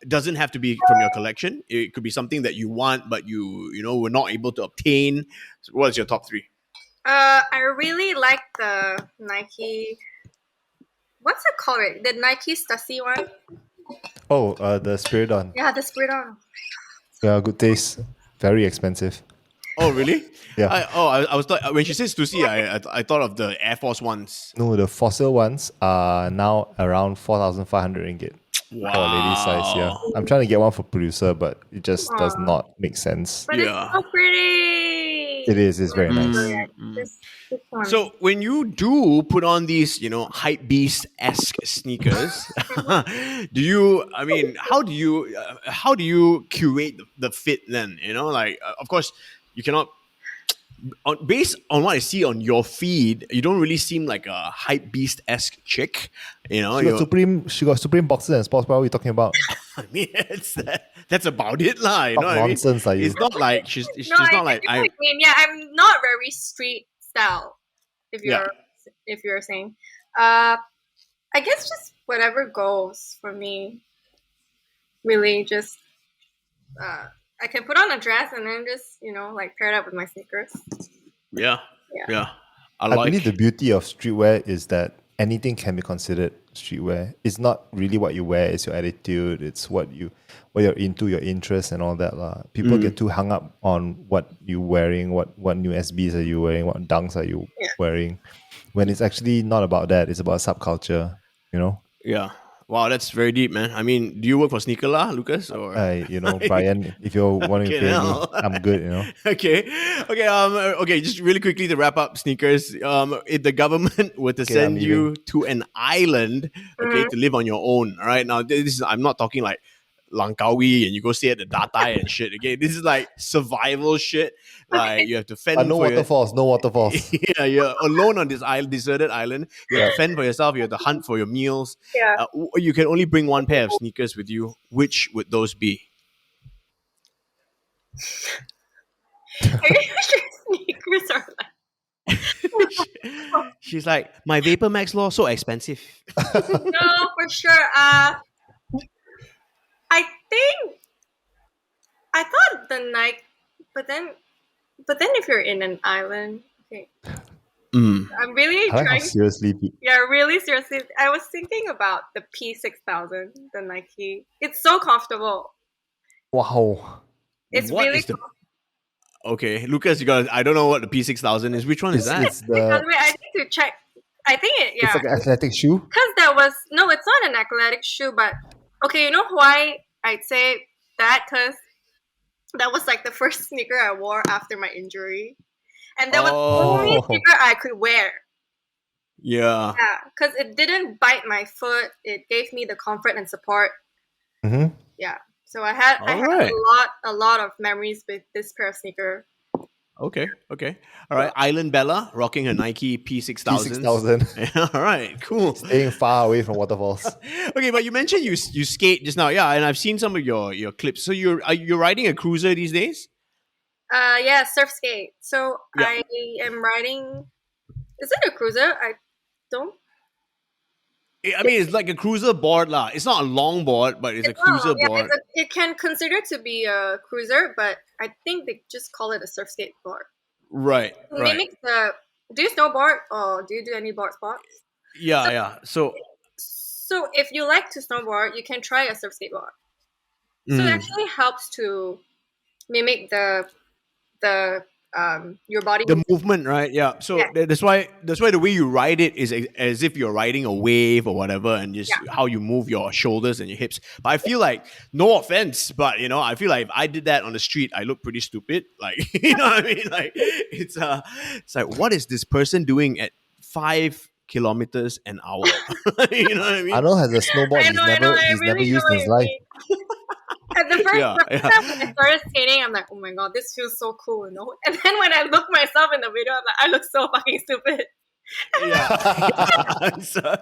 Doesn't have to be from your collection. It could be something that you want, but were not able to obtain. So what's your top three? I really like the Nike. What's it called? The Nike Stussy one. Oh, the Spiridon. Yeah, the Spirit on. Yeah, good taste. Very expensive. Oh, really? Yeah. I was when she says Stussy, I thought of the Air Force ones. No, the fossil ones are now around 4,500 ringgit for a lady size. Yeah, Wow. I'm trying to get one for producer, but it just does Aw. not make sense. But it's Yeah. so pretty. It is. It's very nice. This one. So when you do put on these, hype beast esque sneakers, do you? I mean, how do you curate the fit then? Of course, you cannot. Based on what I see on your feed, you don't really seem like a hype beast esque chick. She got Supreme. She got Supreme boxers and sports bra. What are you talking about? I mean, that's about it, lah. You know Talk what I mean? nonsense, are you? It's not like she's No, not I like get what you mean. Yeah, I'm not very street style. If yeah. you're saying, I guess just whatever goes for me. Really, just I can put on a dress and then just like pair it up with my sneakers. Yeah. Yeah. Yeah. I believe the beauty of streetwear is that anything can be considered streetwear. It's not really what you wear; it's your attitude. It's what you're into, your interests, and all that lah. People get too hung up on what you're wearing, what new SBs are you wearing, what dunks are you wearing, when it's actually not about that. It's about subculture, you know. Yeah. Wow, that's very deep, man. I mean, do you work for Sneaker lah, Lucas? Or Brian, if you want to Fucking pay hell. me, I'm good, okay. Okay, just really quickly to wrap up sneakers. If the government were to Okay, send I'm you to an island, okay, to live on your own, all right? Now, I'm not talking like Langkawi and you go stay at the Datai and shit. Okay, this is like survival shit. Like you have to fend no for waterfalls, no waterfalls. yeah, you're alone on this island, deserted island. You have to fend for yourself. You have to hunt for your meals. Yeah. You can only bring one pair of sneakers with you. Which would those be? Are you sure sneakers are She's like, my Vapor Max law so expensive. no, for sure. I think I thought the Nike, but then if you're in an island, okay. I'm really I like how trying. seriously. Yeah, really seriously. I was thinking about the P6000, the Nike. It's so comfortable. Wow. It's What really is the okay, Lucas? You got. I don't know what the P6000 is. Which one is that? It's By the the way, I need to check. I think it's yeah, like an athletic shoe. because there was no. It's not an athletic shoe, but okay. You know why I'd say that? Because that was like the first sneaker I wore after my injury, and that was the only Oh, sneaker I could wear. yeah. Yeah, because it didn't bite my foot. It gave me the comfort and support. Mm-hmm. Yeah, so I All had right. a lot of memories with this pair of sneaker. Okay. Okay. All right. Island Bella rocking her Nike P6000s. P6000. All right. Cool. Staying far away from waterfalls. Okay, but you mentioned you skate just now, yeah, and I've seen some of your clips. So you're riding a cruiser these days? Yeah, surf skate. So Yeah. I am riding. Is it a cruiser? I don't. I mean, it's like a cruiser board, lah. It's not a long board, but it's a It's not cruiser long. Yeah, board. it can consider to be a cruiser, but I think they just call it a surf skateboard. Right. To Right. mimic the. Do you snowboard or do you do any board sports? Yeah. Yeah. So. So if you like to snowboard, you can try a surf skateboard. So it actually helps to mimic the your body The movement. movement, right? Yeah. So Yeah. that's why the way you ride it is as if you're riding a wave or whatever, and just Yeah. how you move your shoulders and your hips. But I feel like, no offense, but I feel like if I did that on the street, I look pretty stupid. Like, you know what I mean? Like, it's like, what is this person doing at 5 kilometers an hour? You know what I mean? Arnold has a snowboard. I know, I know. I He's never really know used what in his you life. mean. At the first, Yeah, the first yeah. time when I started skating, I'm like, oh my god, this feels so cool, you know? And then when I look myself in the video, I'm like, I look so fucking stupid. Yeah. So,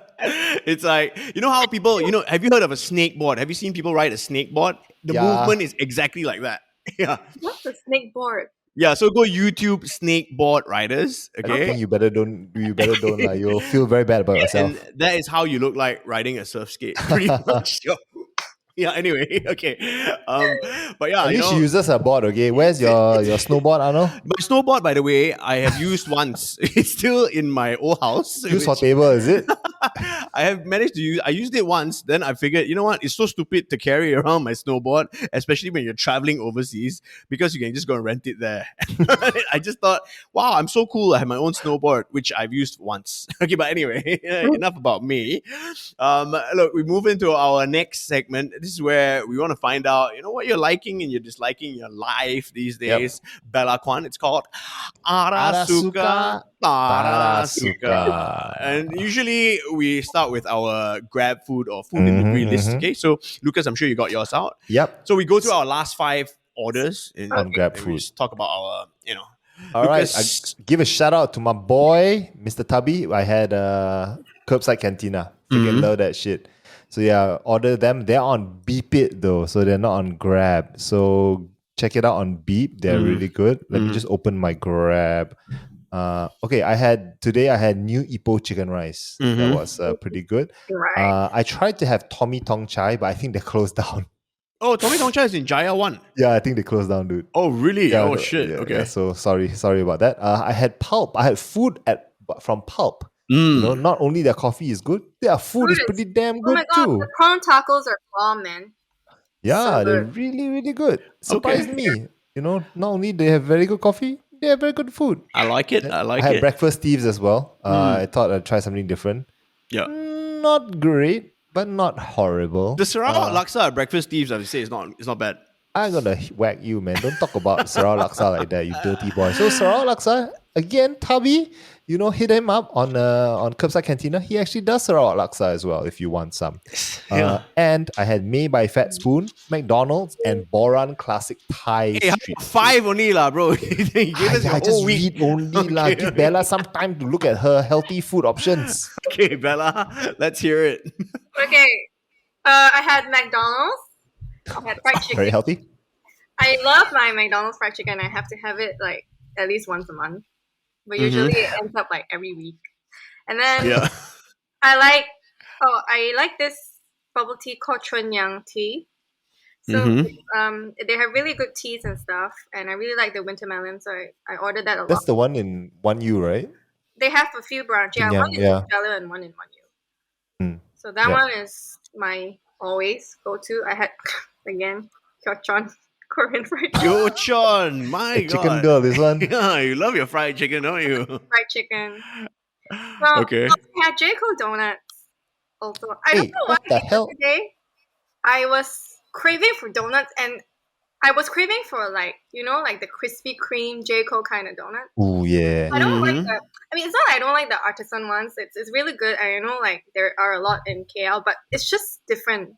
it's like, how people, have you heard of a snakeboard? Have you seen people ride a snakeboard? The Yeah. movement is exactly like that. Yeah. What's the snakeboard? Yeah. So go YouTube snakeboard riders. I Okay. think you better don't. Like, you'll feel very bad about yourself. And that is how you look like riding a surf skate. Pretty much. Yeah, anyway, okay. But yeah, At least she uses her board, okay? Where's your snowboard, Arnold? my snowboard, by the way, I have used once. It's still in my old house. Use for table, is it? I have managed to use. I used it once. Then I figured, you know what? It's so stupid to carry around my snowboard, especially when you're traveling overseas, because you can just go and rent it there. I just thought, wow, I'm so cool. I have my own snowboard, which I've used once. Okay, but anyway, enough about me. Look, we move into our next segment. This is where we want to find out, what you're liking and you're disliking in your life these days. Bella Kuan, it's called Arasuka Tarasuka. And usually we start with our grab food or food delivery list. Okay, so Lucas, I'm sure you got yours out. Yep. So we go through our last 5 orders On Grab and food. we just talk about our, All right. Lucas- I give a shout out to my boy, Mr. Tubby. I had curbside cantina. Freaking love that shit. So yeah, order them. They're on Beep It though, so they're not on Grab. So check it out on Beep. They're really good. Let me just open my Grab. Okay, today I had new Ipoh chicken rice. That was pretty good. Right. I tried to have Tommy Tong Chai, but I think they closed down. Oh, Tommy Tong Chai is in Jaya 1. Yeah, I think they closed down, dude. Oh, really? Yeah, oh, shit. Okay. Yeah, so sorry about that. I had Pulp. I had food from Pulp. Not only their coffee is good, their food is pretty damn Oh good my god, too. the prawn tacos are bomb, man. Yeah, So they're good. really, really good. Surprised me. Not only they have very good coffee, they have very good food. I like it. I like I had it. breakfast Steve's as well. I thought I'd try something different. Yeah. Not great, but not horrible. The Sarawak Laksa at Breakfast Steve's, I would say, it's not bad. I'm gonna whack you, man. Don't talk about Sarawak Laksa like that, you dirty boy. So Sarawak Laksa, again, Tubby, hit him up on Curbside Cantina. He actually does Sarawak Laksa as well if you want some. Yeah. And I had May by Fat Spoon, McDonald's, and Boran Classic Thai Hey, Street. 5 only lah, bro. You gave us your I whole just week. read only lah. Give Bella some time to look at her healthy food options. Okay, Bella, let's hear it. Okay. I had McDonald's. I had fried chicken. Very healthy. I love my McDonald's fried chicken. I have to have it like at least once a month. But usually it ends up like every week. And then Yeah. I like this bubble tea called Chunyang tea. So they have really good teas and stuff, and I really like the winter melon, so I ordered that a lot. That's the one in 1U, right? they have a few branches. Yeah, one in Australia and one in Manu. So that one is my always go-to. I had, again, Kyochon Korean fried chicken. Kyochon, my God. Chicken girl, this one. Yeah, you love your fried chicken, don't you? Fried chicken. Well, okay. I had J.Co donuts also. I don't know why. What the hell? Today, I was craving for donuts, and I was craving for like the Krispy Kreme J.Co kind of donut. Oh yeah. I don't like the. I mean, it's not that I don't like the artisan ones. It's really good. I know like there are a lot in KL, but it's just different.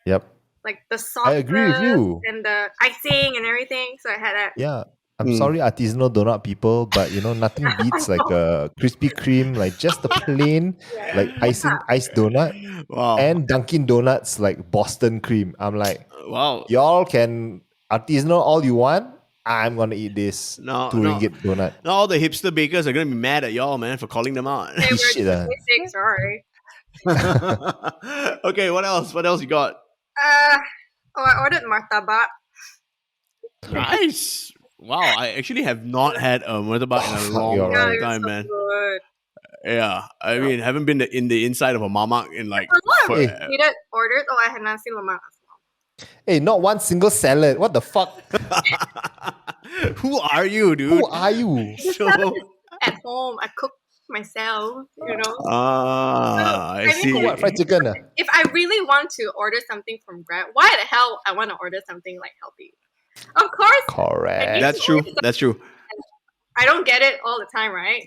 Yep. Like the sauce. I agree with you. And the icing and everything. So I had that. Yeah. I'm sorry, artisanal donut people, but nothing beats like a Krispy Kreme, like just the plain, like iced donut, and Dunkin' Donuts like Boston cream. I'm like, wow, y'all can artisanal all you want. I'm gonna eat this ringgit donut. Now all the hipster bakers are gonna be mad at y'all, man, for calling them out. They were sorry. Okay, what else? What else you got? I ordered martabak. Nice. Wow, I actually have not had a murtabak in a long time, man. Good. Yeah, I mean, haven't been in the inside of a mamak in like. Ordered. Oh, I had nasi lemak as well. Hey, not one single salad. What the fuck? Who are you, dude? Who are you? At home, I cook myself. I see. What, fried chicken? If I really want to order something from Grab, why the hell I want to order something like healthy? Of course. Correct. That's true. That's true. I don't get it all the time, right?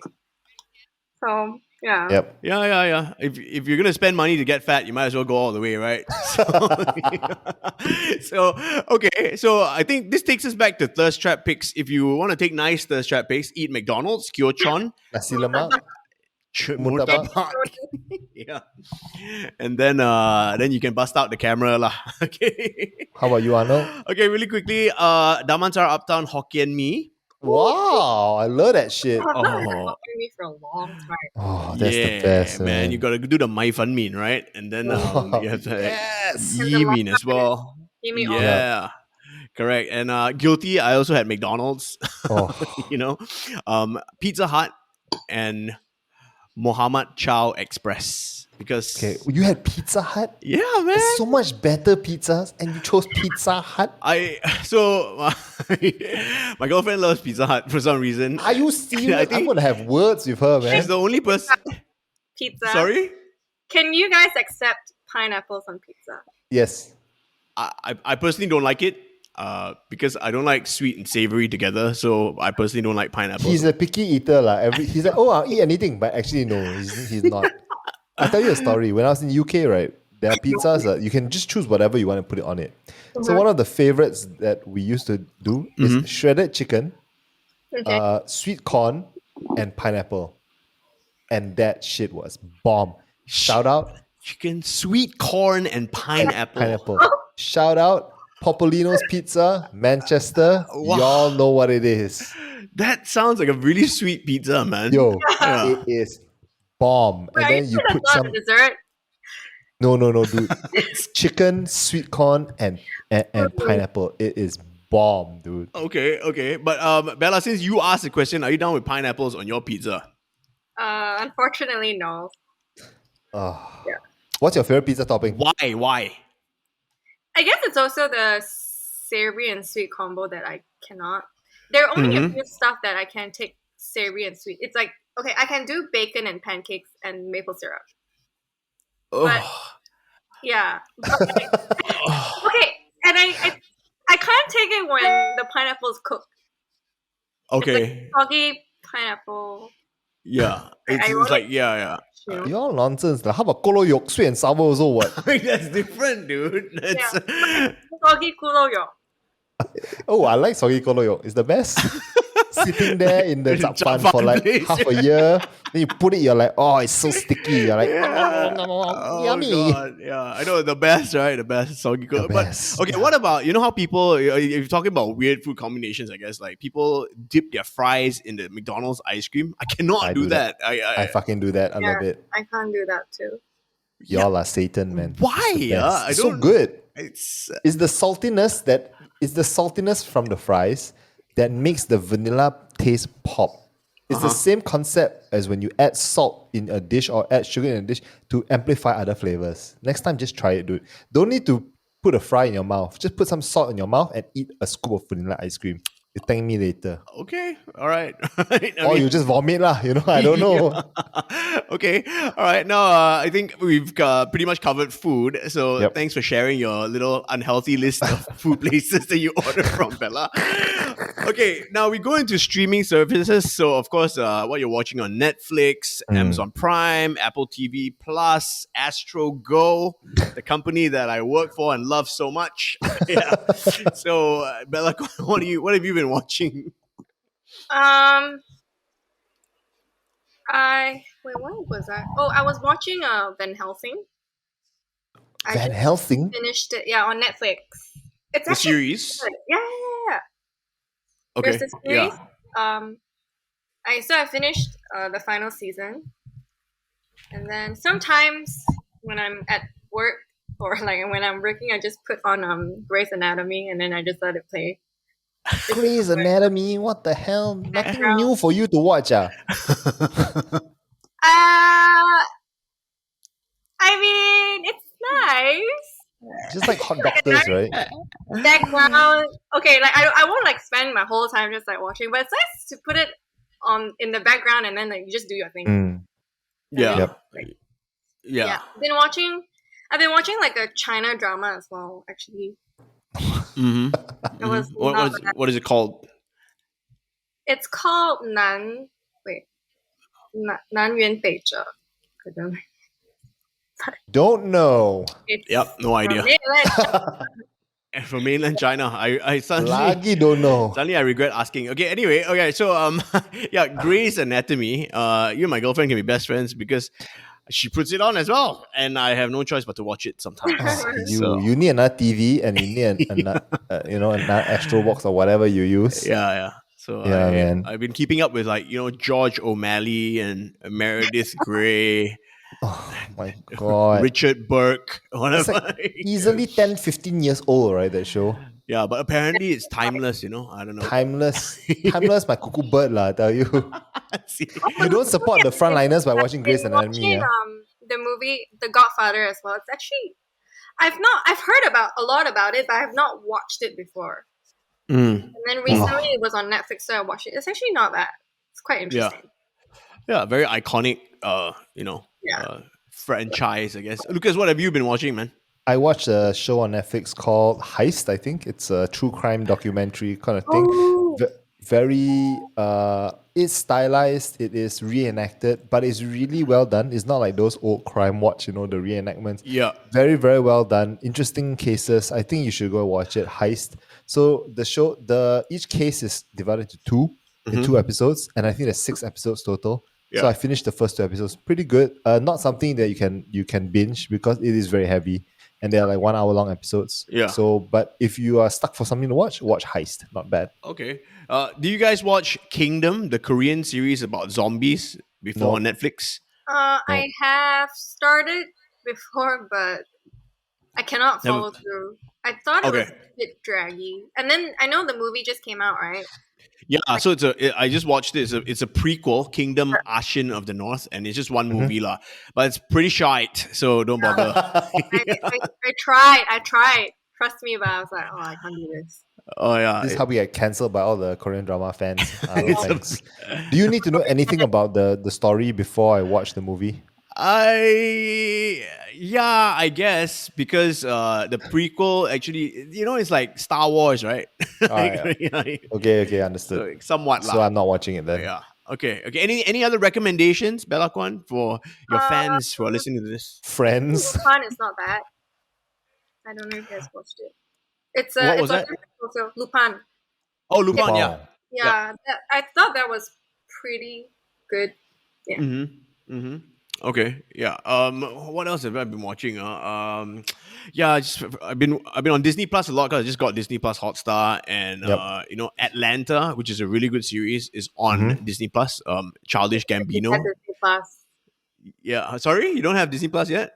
So, yeah. Yep. Yeah. If you're gonna spend money to get fat, you might as well go all the way, right? Okay. So I think this takes us back to thirst trap picks. If you want to take nice thirst trap picks, eat McDonald's, Kyochon, nasi lemak, murtabak. Yeah. And then you can bust out the camera lah. Okay. How about you, Arnold? Okay, really quickly. Damansara Uptown Hokkien Mee. Wow, I love that shit. I've been me for a long time. Oh, that's the best, man. You gotta do the Mai Fan Min, right? And then you have to Yi Min as well. Yeah. Correct. And guilty, I also had McDonald's. Pizza Hut and Muhammad Chow Express. Because you had Pizza Hut? Yeah, man. There's so much better pizzas, and you chose Pizza Hut? My girlfriend loves Pizza Hut for some reason. Are you serious? I'm gonna have words with her, man. She's the only person. Pizza. Sorry? Can you guys accept pineapples on pizza? Yes. I personally don't like it. Because I don't like sweet and savory together, so I personally don't like pineapples. He's a picky eater, he's like, I'll eat anything, but actually no, he's not. I'll tell you a story. When I was in UK, right, there are pizzas that you can just choose whatever you want to put it on it. So one of the favorites that we used to do is shredded chicken, sweet corn, and pineapple. And that shit was bomb. Shout out. Chicken, sweet corn, and pineapple. Shout out. Popolino's Pizza, Manchester. Wow. Y'all know what it is. That sounds like a really sweet pizza, man. Yo, it is bomb. Wait, and then you put some dessert. No, dude. Chicken, sweet corn, and pineapple. It is bomb, dude. Okay. But Bella, since you asked the question, are you down with pineapples on your pizza? Unfortunately, no. What's your favorite pizza topping? Why? I guess it's also the savory and sweet combo that I cannot. There are only a few stuff that I can take savory and sweet. It's like, okay, I can do bacon and pancakes and maple syrup. But, yeah. But okay, and I can't take it when the pineapple is cooked. Okay. It's like soggy pineapple. Yeah. It's like, yeah. You're all nonsense. How about kolo yok, sweet and sour also what? That's different, dude. Soggy kolo yok. Oh, I like soggy kolo yok. It's the best. Sitting there in the zappan for like half a year. Then you put it, you're like, oh, it's so sticky. You're like, yummy. God. Yeah, I know, the best, right? The best soggy kolo. But okay, what about, you know how people, if you're talking about weird food combinations, I guess, like people dip their fries in the McDonald's ice cream. I cannot do that. I fucking do that. I love it. I can't do that too. Y'all are Satan, man. Why? It's so good. It's the saltiness from the fries that makes the vanilla taste pop. It's the same concept as when you add salt in a dish or add sugar in a dish to amplify other flavors. Next time, just try it, dude. Don't need to put a fry in your mouth. Just put some salt in your mouth and eat a scoop of vanilla ice cream. You thank me later. Okay, all right. Or you just vomit lah. I don't know. Okay, all right. Now, I think we've pretty much covered food. So thanks for sharing your little unhealthy list of food places that you order from, Bella. Okay, now we go into streaming services. So, of course, what you're watching on Netflix, Amazon Prime, Apple TV Plus, Astro Go, the company that I work for and love so much. Yeah. So, Bella, what have you been watching? What was that? Oh, I was watching Van Helsing. Van Helsing? Finished it, on Netflix. It's the series. Good. Yeah. Okay. There's this series. I finished the final season, and then sometimes when I'm at work or like when I'm working, I just put on Grey's Anatomy, and then I just let it play. Grey's Anatomy? What the hell? Nothing new for you to watch, I mean, it's nice. Just like Hot Doctors, right? Background. Okay, like I won't like spend my whole time just like watching, but it's nice to put it on in the background and then like you just do your thing. Yeah. Yeah. I've been watching like a China drama as well, actually. What is it called? It's called Nan Yuan Bei Zhe. Don't know. No idea. From mainland China. I suddenly Lagi don't know. Suddenly I regret asking. Okay, anyway, so Grey's Anatomy. You and my girlfriend can be best friends because she puts it on as well, and I have no choice but to watch it sometimes. You need another TV and you need another Astro Box or whatever you use. Yeah. So man. I've been keeping up with George O'Malley and Meredith Grey. Oh my god. Richard Burke. Whatever. It's like easily 10, 15 years old, right, that show? Yeah, but apparently it's timeless, I don't know. Timeless, my cuckoo bird, I tell you. You don't support the frontliners by watching Grey's Anatomy. The movie The Godfather as well. It's actually I've heard a lot about it, but I have not watched it before. And then recently it was on Netflix, so I watched it. It's actually not bad. It's quite interesting. Yeah, very iconic franchise, I guess. Lucas, what have you been watching, man? I watched a show on Netflix called Heist, I think. It's a true crime documentary kind of thing. Very, it's stylized, it is reenacted, but it's really well done. It's not like those old crime watch, the reenactments. Yeah. Very, very well done. Interesting cases. I think you should go watch it. Heist. So the show, each case is divided into two episodes, and I think there's 6 episodes total. Yeah. So I finished the first 2 episodes. Pretty good. Not something that you can binge because it is very heavy. And they're like 1 hour long episodes. Yeah. So, but if you are stuck for something to watch Heist. Not bad. Okay. Do you guys watch Kingdom, the Korean series about zombies before on Netflix? I have started before, but I cannot follow through. I thought it was a bit draggy. And then I know the movie just came out, right? Yeah, so I just watched it. It's a prequel, Kingdom Ashin of the North, and it's just one movie lah. But it's pretty shite, so don't bother. I tried. Trust me, but I was like, I can't do this. Oh yeah, this is how we get cancelled by all the Korean drama fans. Do you need to know anything about the story before I watch the movie? I guess because the prequel actually, it's like Star Wars, right? Okay, understood. So, somewhat. So I'm not watching it then. Yeah. Okay. Any other recommendations, Bella Kuan, for your fans who are listening to this? Friends. Lupin is not bad. I don't know if you guys watched it. It's what was that? Also Lupin. Oh, Lupin, yeah. Yeah. I thought that was pretty good. Yeah. Okay, yeah. What else have I been watching? I've been on Disney Plus a lot because I just got Disney Plus Hotstar, and Atlanta, which is a really good series, is on Disney Plus. Childish Gambino. Disney Plus. Yeah, sorry, you don't have Disney Plus yet?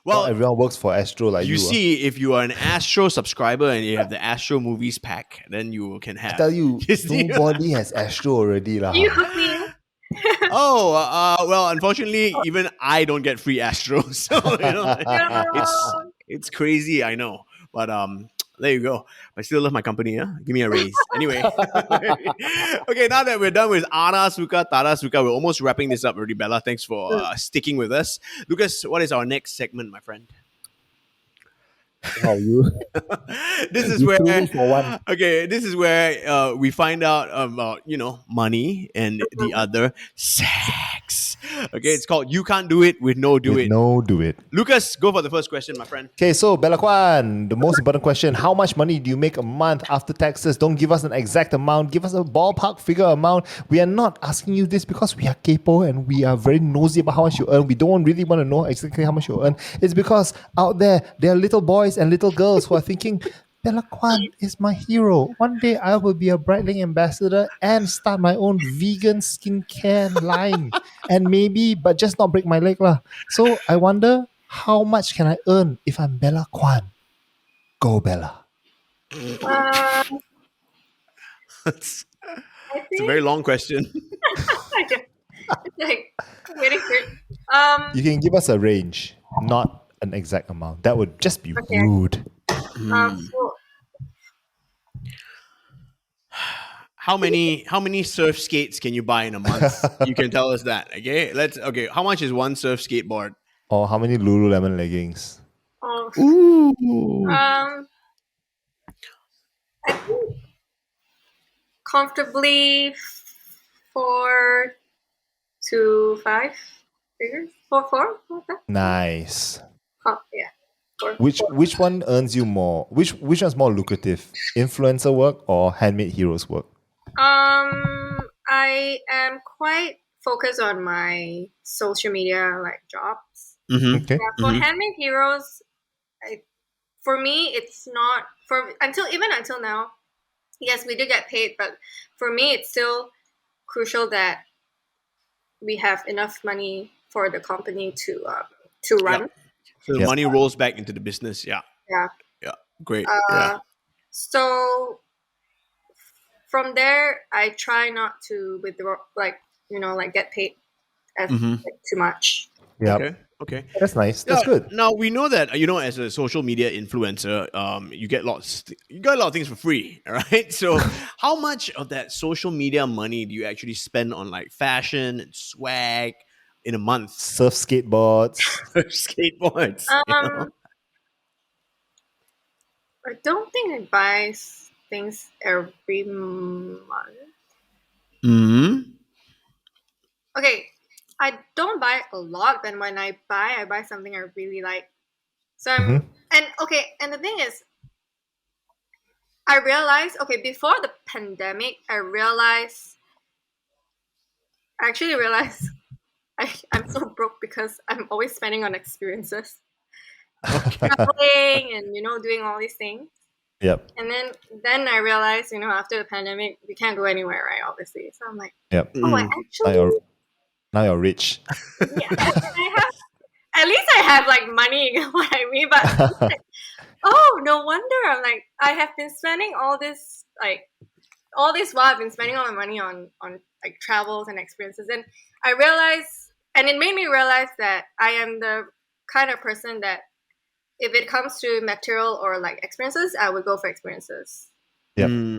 Well, not everyone works for Astro like you. you see, if you are an Astro subscriber and you have the Astro Movies pack, then you can have. I tell you, Disney. nobody has Astro already lah. You hook me in. Oh, well, unfortunately, even I don't get free Astro, so it's crazy. I know, but there you go. I still love my company. Huh? Give me a raise. Anyway, okay. Now that we're done with Ara Suka, Tara Suka, we're almost wrapping this up already. Bella, thanks for sticking with us. Lucas, what is our next segment, my friend? How you? This is where this is where we find out about money and the other sex. Okay, it's called You Can't Do It with No Do It. No, do it. Lucas, go for the first question, my friend. Okay, so Bella Kuan, the most important question: how much money do you make a month after taxes? Don't give us an exact amount. Give us a ballpark figure amount. We are not asking you this because we are capo and we are very nosy about how much you earn. We don't really want to know exactly how much you earn. It's because out there are little boys and little girls who are thinking, Bella Kuan is my hero. One day I will be a Breitling ambassador and start my own vegan skincare line. And maybe, but just not break my leg lah. So I wonder, how much can I earn if I'm Bella Kuan? Go Bella. It's a very long question. It's like waiting for it. You can give us a range, not an exact amount. That would just be rude. So, How many surf skates can you buy in a month? You can tell us that. Okay, how much is one surf skateboard? Or how many Lululemon leggings? I think comfortably 4 to 5 figures. 4, 5? Nice. Yeah. Which one earns you more? Which one's more lucrative? Influencer work or handmade heroes work? I am quite focused on my social media jobs. Okay. Yeah, for handmade heroes, for me it's not until now. Yes, we do get paid, but for me it's still crucial that we have enough money for the company to run. Yep. So the money rolls back into the business. Yeah. Great. So from there, I try not to withdraw, get paid too much. Yeah. Okay. That's nice. That's good. Now we know that as a social media influencer, you get a lot of things for free. All right. So how much of that social media money do you actually spend on fashion and swag in a month? Surf skateboards. Skateboards. I don't think I buy things every month. Okay, I don't buy a lot, but when I buy something I really like. So and the thing is, I realized before the pandemic, I actually realized I'm so broke because I'm always spending on experiences. Traveling and doing all these things. Yep. And then I realized after the pandemic we can't go anywhere, right? Obviously, so I'm like, yep. I actually now you're rich. Yeah, at least I have money. You know what I mean? But no wonder I'm like, I have been spending all this while I've been spending all my money on travels and experiences, and I realized, and it made me realize that I am the kind of person that if it comes to material or experiences, I would go for experiences. Yeah.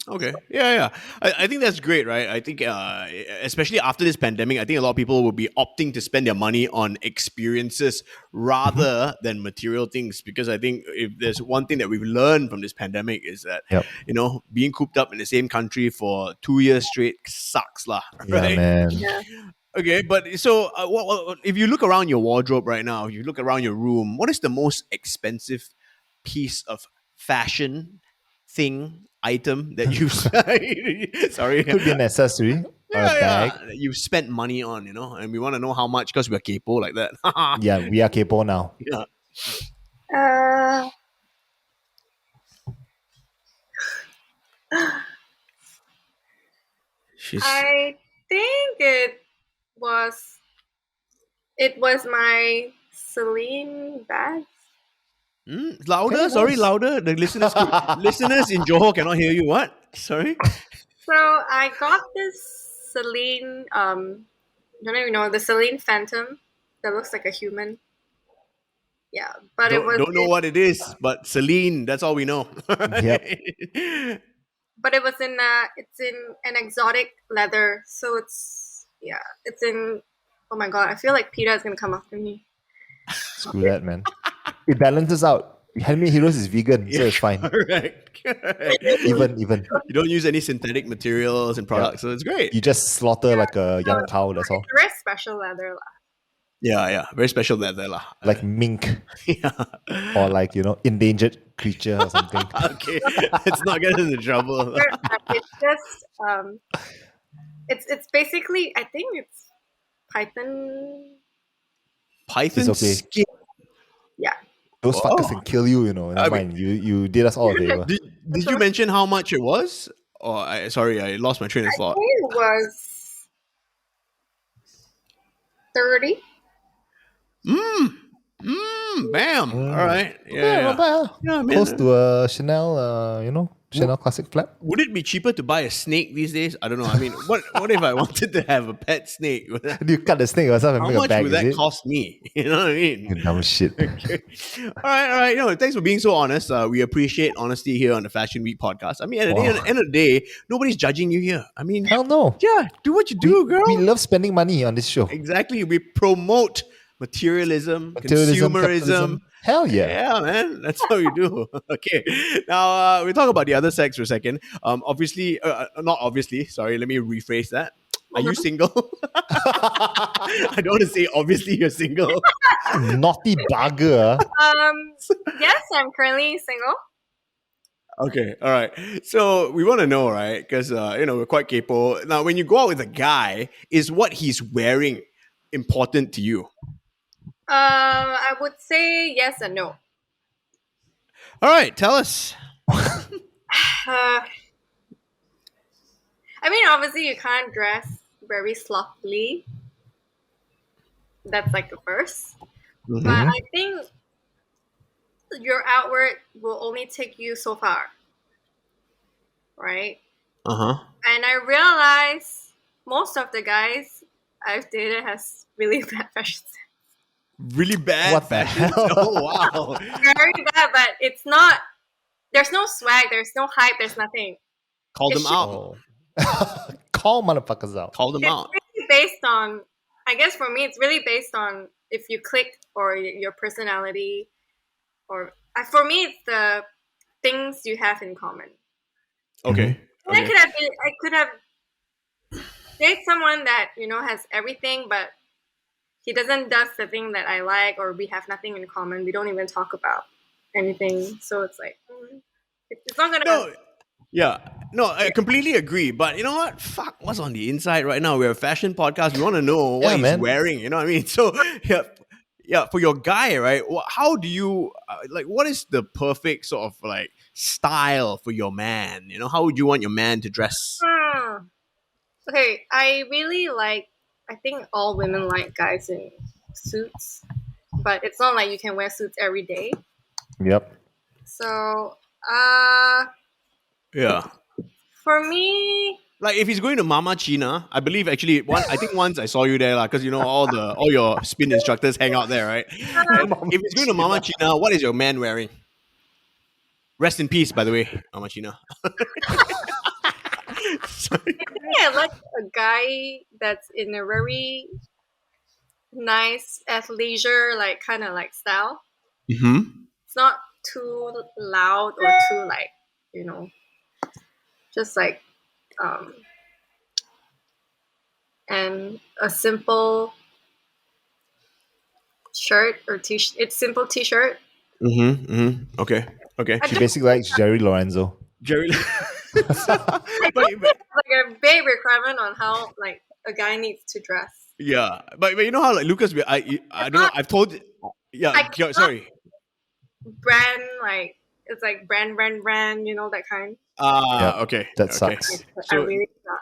Okay. Yeah. I think that's great, right? I think especially after this pandemic, I think a lot of people will be opting to spend their money on experiences rather than material things, because I think if there's one thing that we've learned from this pandemic is that being cooped up in the same country for 2 years straight sucks lah. Right? Yeah, man. Yeah. Okay, but so if you look around your wardrobe right now, if you look around your room, what is the most expensive piece of fashion item that you've sorry, could be an accessory or a bag. You've spent money on, and we want to know how much because we're capo like that. Yeah, we are capo now. Yeah. I think it was my Celine bags. Louder, Okay, sorry, nice. louder. The listeners in Johor cannot hear you. What? Sorry. So I got this Celine. I don't even know the Celine Phantom that looks like a human. Yeah, but it was. Don't know what it is, but Celine. That's all we know. Yep. But it was in. It's in an exotic leather, so it's it's in. Oh my god! I feel like PETA is gonna come after me. Screw that, man. It balances out. Handmade Heroes is vegan, so it's fine. Correct. Even. You don't use any synthetic materials and products, so it's great. You just slaughter like a young cow, that's all. It's very special leather, lah. Yeah. Very special leather, lah. Like mink. Yeah. Or like, endangered creature or something. Okay. Let's not get into trouble. It's just it's basically, I think it's python. Python It's okay. skin. Yeah. Those fuckers can kill you, Never mind. You did us all a favor. Did you mention how much it was? Sorry, I lost my train of I thought. think it was 30. Bam. All right. Yeah, not bad. Yeah, man. Close to a Chanel, Chanel classic flap. Would it be cheaper to buy a snake these days? I don't know. I mean, what if I wanted to have a pet snake? Do you cut the snake yourself and How make a much bag, would is that it? cost me? You know what I mean? You dumb shit. Okay. All right. No, thanks for being so honest. We appreciate honesty here on the Fashion Week podcast. I mean, at the end of the day, nobody's judging you here. I mean, Hell no. yeah, do what you do, girl. We love spending money on this show. Exactly. We promote materialism, Materialism, consumerism. capitalism. Hell yeah. Yeah, man. That's what we do. Okay. Now, we talk about the other sex for a second. Obviously, not obviously. Sorry, let me rephrase that. Are you single? I don't want to say obviously you're single. Naughty bugger. Yes, I'm currently single. Okay, all right. So we want to know, right? Because we're quite capable. Now, when you go out with a guy, is what he's wearing important to you? I would say yes and no. All right, tell us. I mean, obviously, you can't dress very sloppily. That's like the first. But I think your outward will only take you so far. Right? And I realize most of the guys I've dated has really bad fashion sense. Really bad What the fashion? hell? Oh, wow. Very bad, but it's not. There's no swag. There's no hype. There's nothing. Call them It's out. Call motherfuckers out. Call them It's out. really based on. I guess for me, it's really based on if you click or your personality, or for me, it's the things you have in common. Okay. And I could have dated someone that has everything, but he does the thing that I like, or we have nothing in common. We don't even talk about anything. So it's like it's not gonna. No. Yeah. No, I completely agree. But you know what? Fuck, what's on the inside right now? We're a fashion podcast. We want to know what he's wearing. You know what I mean? So yeah. For your guy, right? How do you what is the perfect sort of like style for your man? How would you want your man to dress? Okay, I really like. I think all women like guys in suits, but it's not like you can wear suits every day. Yep. So, Yeah. for me, Like if he's going to Mama China, I believe actually I think once I saw you there, because all your spin instructors hang out there, right? And if he's going to Mama China, what is your man wearing? Rest in peace, by the way, Mama China. Sorry. I like a guy that's in a very nice athleisure, kind of style. It's not too loud or too just and a simple shirt or t-shirt. It's simple t-shirt. Okay. She basically likes Jerry Lorenzo. Jerry. Like a big requirement on how a guy needs to dress. Yeah, but you know how Lucas, I don't know. I've told. Yeah, sorry. Brand it's like brand. That kind. Okay. That sucks. I really not.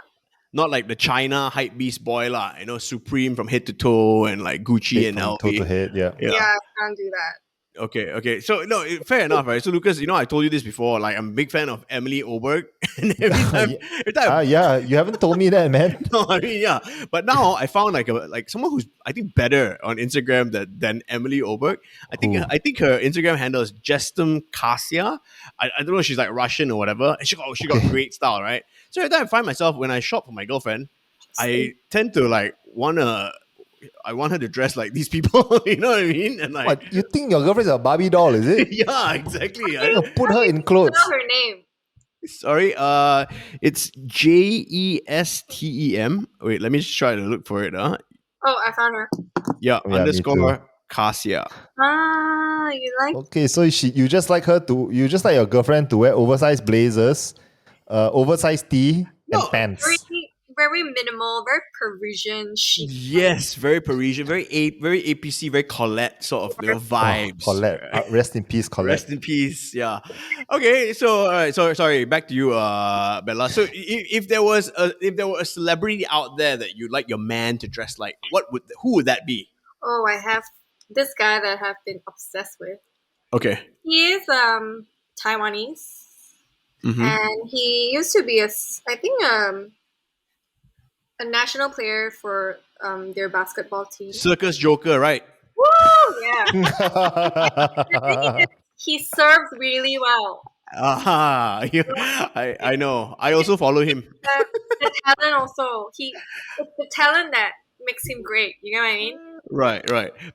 not like the China hype beast boy lah. You know, Supreme from head to toe and like Gucci and From toe LV. to head, yeah. Yeah, I can't do that. Okay. So no, fair enough, right? So Lucas, you know, I told you this before. Like, I'm a big fan of Emily Oberg, and every time, Yeah, you haven't told me that, man. no, I mean, yeah. But now I found like someone who's I think better on Instagram than Emily Oberg. I think her Instagram handle is Jestem Kasia. I don't know if she's like Russian or whatever. And she got great style, right? So every time I find myself when I shop for my girlfriend, I tend to like I want her to dress like these people, you know what I mean? And like, What, you think your girlfriend's a Barbie doll, is it? yeah, exactly. You put her in clothes. Spell her name. Sorry, it's JESTEM. Wait, let me just try to look for it. Oh, I found her. Yeah, Yeah, me underscore Kasia. Ah, you like? Okay, so you just like your girlfriend to wear oversized blazers, oversized tee, and pants. Very minimal, very Parisian chic. Yes, very Parisian, very APC, very Colette sort of vibes. Colette, rest in peace, Colette. Rest in peace. Yeah. Okay. So, all right. So, sorry. Back to you, Bella. So, if there were a celebrity out there that you'd like your man to dress like, who would that be? Oh, I have this guy that I've been obsessed with. Okay. He is Taiwanese, Mm-hmm. and he used to be a national player for their basketball team. Circus Joker, right? Woo! Yeah. The thing is, he serves really well. I know. I also follow him. The talent also. It's the talent that makes him great. You know what I mean? Right.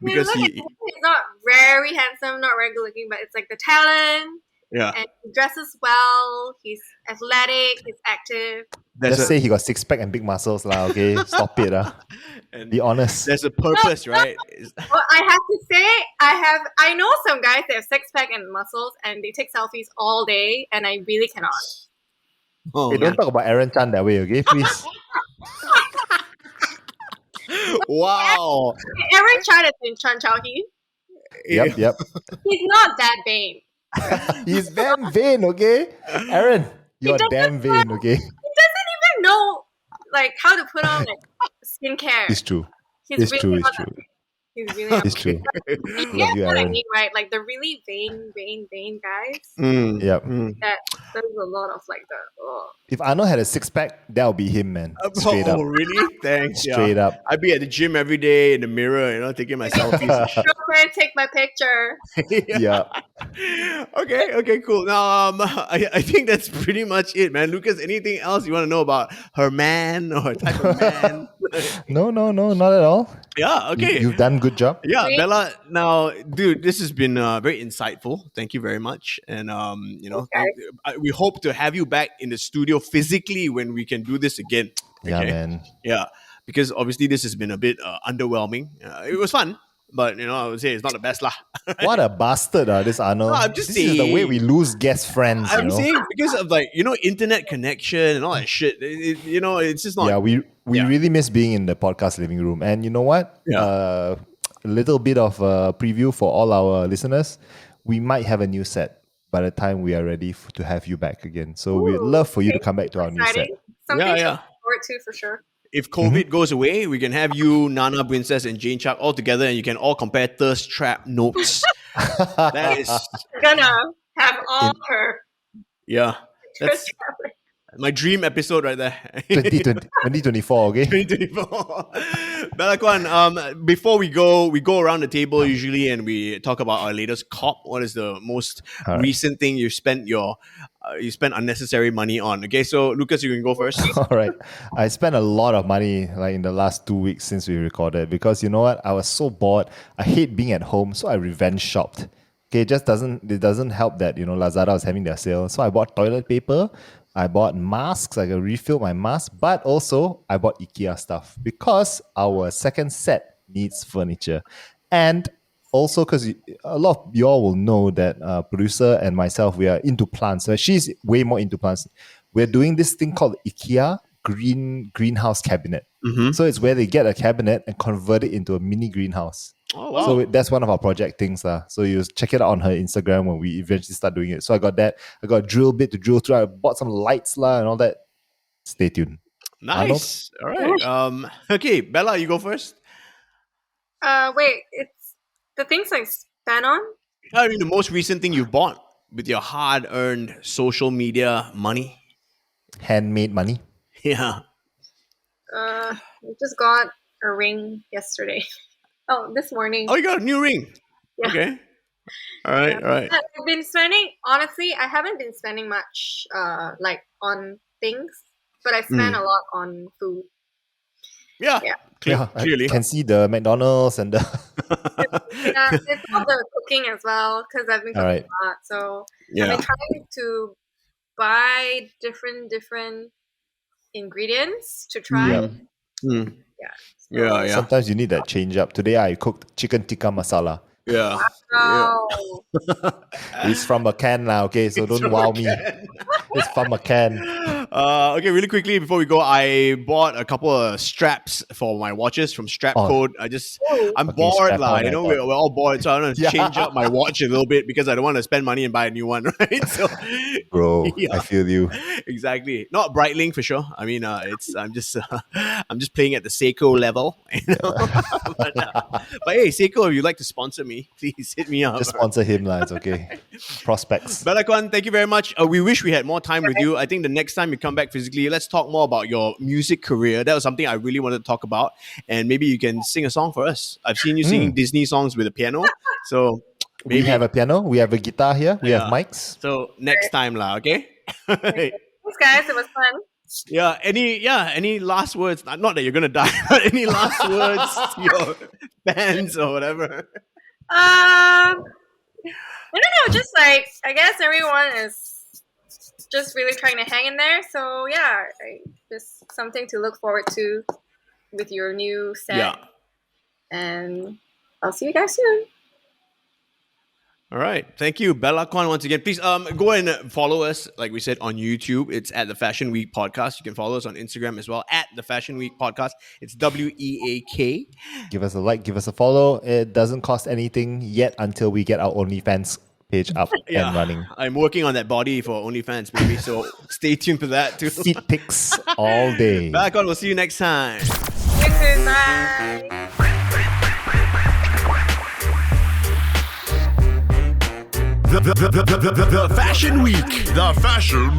Because he's not very handsome, not very good looking, but it's like the talent. Yeah. And he dresses well. He's athletic. He's active. Just say he got six pack and big muscles, lah. Okay, stop it, Be honest. There's a purpose, right? Well, I have to say, I know some guys that have six pack and muscles, and they take selfies all day, and I really cannot. Oh, Hey, don't talk about Aaron Chan that way, okay? Please. Wow. Aaron Chan is in Chan Chao Hee. Yep. He's not that vain. He's damn vain, okay? Aaron, you're damn vain, okay? He doesn't even know like how to put on like skincare. It's true. He's It's really true. not that vain. He's really not It's vain. true. You Love get you, what I Aaron. mean, right? Like the really vain guys. Yep. That there's a lot of like the. Oh. If Arnold had a six pack, that would be him, man. Straight up. Oh, really? Thanks. Straight up. I'd be at the gym every day in the mirror, taking my selfies and shit. Girlfriend, take my picture. Yeah. Okay, cool. Now, I think that's pretty much it, man. Lucas, anything else you want to know about her man or her type of man? No, not at all. Yeah, okay. You've done a good job. Yeah, Great. Bella. Now, dude, this has been very insightful. Thank you very much, and we hope to have you back in the studio physically when we can do this again. Yeah, Okay? man. Yeah, because obviously this has been a bit underwhelming. It was fun, but I would say it's not the best lah. What a bastard, this Arnold. No, I'm just this is the saying. way we lose guest friends, I'm saying because of internet connection and all that shit. It's just not. Yeah, we really miss being in the podcast living room. And you know what? Yeah. A little bit of a preview for all our listeners. We might have a new set by the time we are ready to have you back again. So we'd love for you to come back to our new set. Something to Yeah. look forward to for sure. If COVID goes away, we can have you, Nana, Princess, and Jane Chuck all together, and you can all compare thirst trap notes. That is, Gonna have all her. yeah, that's my dream episode right there. 2024, okay? 2024. Bella Kuan, before we go around the table usually and we talk about our latest cop. What is the most recent thing you spent unnecessary money on? Okay, so Lucas, you can go first. All right. I spent a lot of money like in the last 2 weeks since we recorded because you know what? I was so bored. I hate being at home, so I revenge shopped. Okay, it doesn't help that Lazada was having their sale. So I bought toilet paper. I bought masks. I could refill my mask, but also I bought IKEA stuff because our second set needs furniture. And also because a lot of y'all will know that producer and myself, we are into plants. So she's way more into plants. We're doing this thing called IKEA greenhouse cabinet. Mm-hmm. So it's where they get a cabinet and convert it into a mini greenhouse. Oh, wow. So that's one of our project things. So you check it out on her Instagram when we eventually start doing it. So I got that. I got a drill bit to drill through. I bought some lights and all that. Stay tuned. Nice. All right. Okay, Bella, you go first. Wait, it's the things I spent on. I mean, the most recent thing you bought with your hard-earned social media money. Handmade money. Yeah. I just got a ring yesterday. Oh, this morning. Oh, you got a new ring. Yeah. Okay. All right. Yeah. All right. I've been spending. Honestly, I haven't been spending much, like on things, but I spend a lot on food. Yeah. Yeah. Clearly. I can see the McDonald's and the. Yeah, it's all the cooking as well because I've been cooking a lot. So I've been trying to buy different ingredients to try. Yeah. Sometimes you need that change up. Today I cooked chicken tikka masala. Yeah. Wow. It's from a can now, okay? So don't wow me. It's from a can. Okay, really quickly before we go, I bought a couple of straps for my watches from Strapcode. I'm bored, lah. You know, we're all bored, so I want to change up my watch a little bit because I don't want to spend money and buy a new one, right? So, bro, I feel you. Exactly. Not Breitling for sure. I mean, I'm just playing at the Seiko level. You know? but hey, Seiko, if you'd like to sponsor me, please hit me up. Just sponsor him, lah. It's okay. Prospects. Bella Kuan, thank you very much. We wish we had more time with you. I think the next time you come back physically, let's talk more about your music career. That was something I really wanted to talk about. And maybe you can sing a song for us. I've seen you singing Disney songs with a piano. So maybe. We have a piano. We have a guitar here. We have mics. So next time, lah, okay? Thanks, guys. It was fun. Any last words? Not that you're gonna die, but any last words to your fans or whatever? I don't know. Just like I guess everyone is just really trying to hang in there. So yeah, just something to look forward to with your new set. Yeah. And I'll see you guys soon. All right. Thank you, Bella Kuan, once again. Please go and follow us, like we said, on YouTube. It's at the Fashion Week Podcast. You can follow us on Instagram as well, at the Fashion Week Podcast. It's WEAK. Give us a like, give us a follow. It doesn't cost anything yet until we get our OnlyFans page up and running. I'm working on that body for OnlyFans, baby. So stay tuned for that too. Feet pics all day. Bella Kuan, we'll see you next time. You too. Bye. The Fashion Week. The Fashion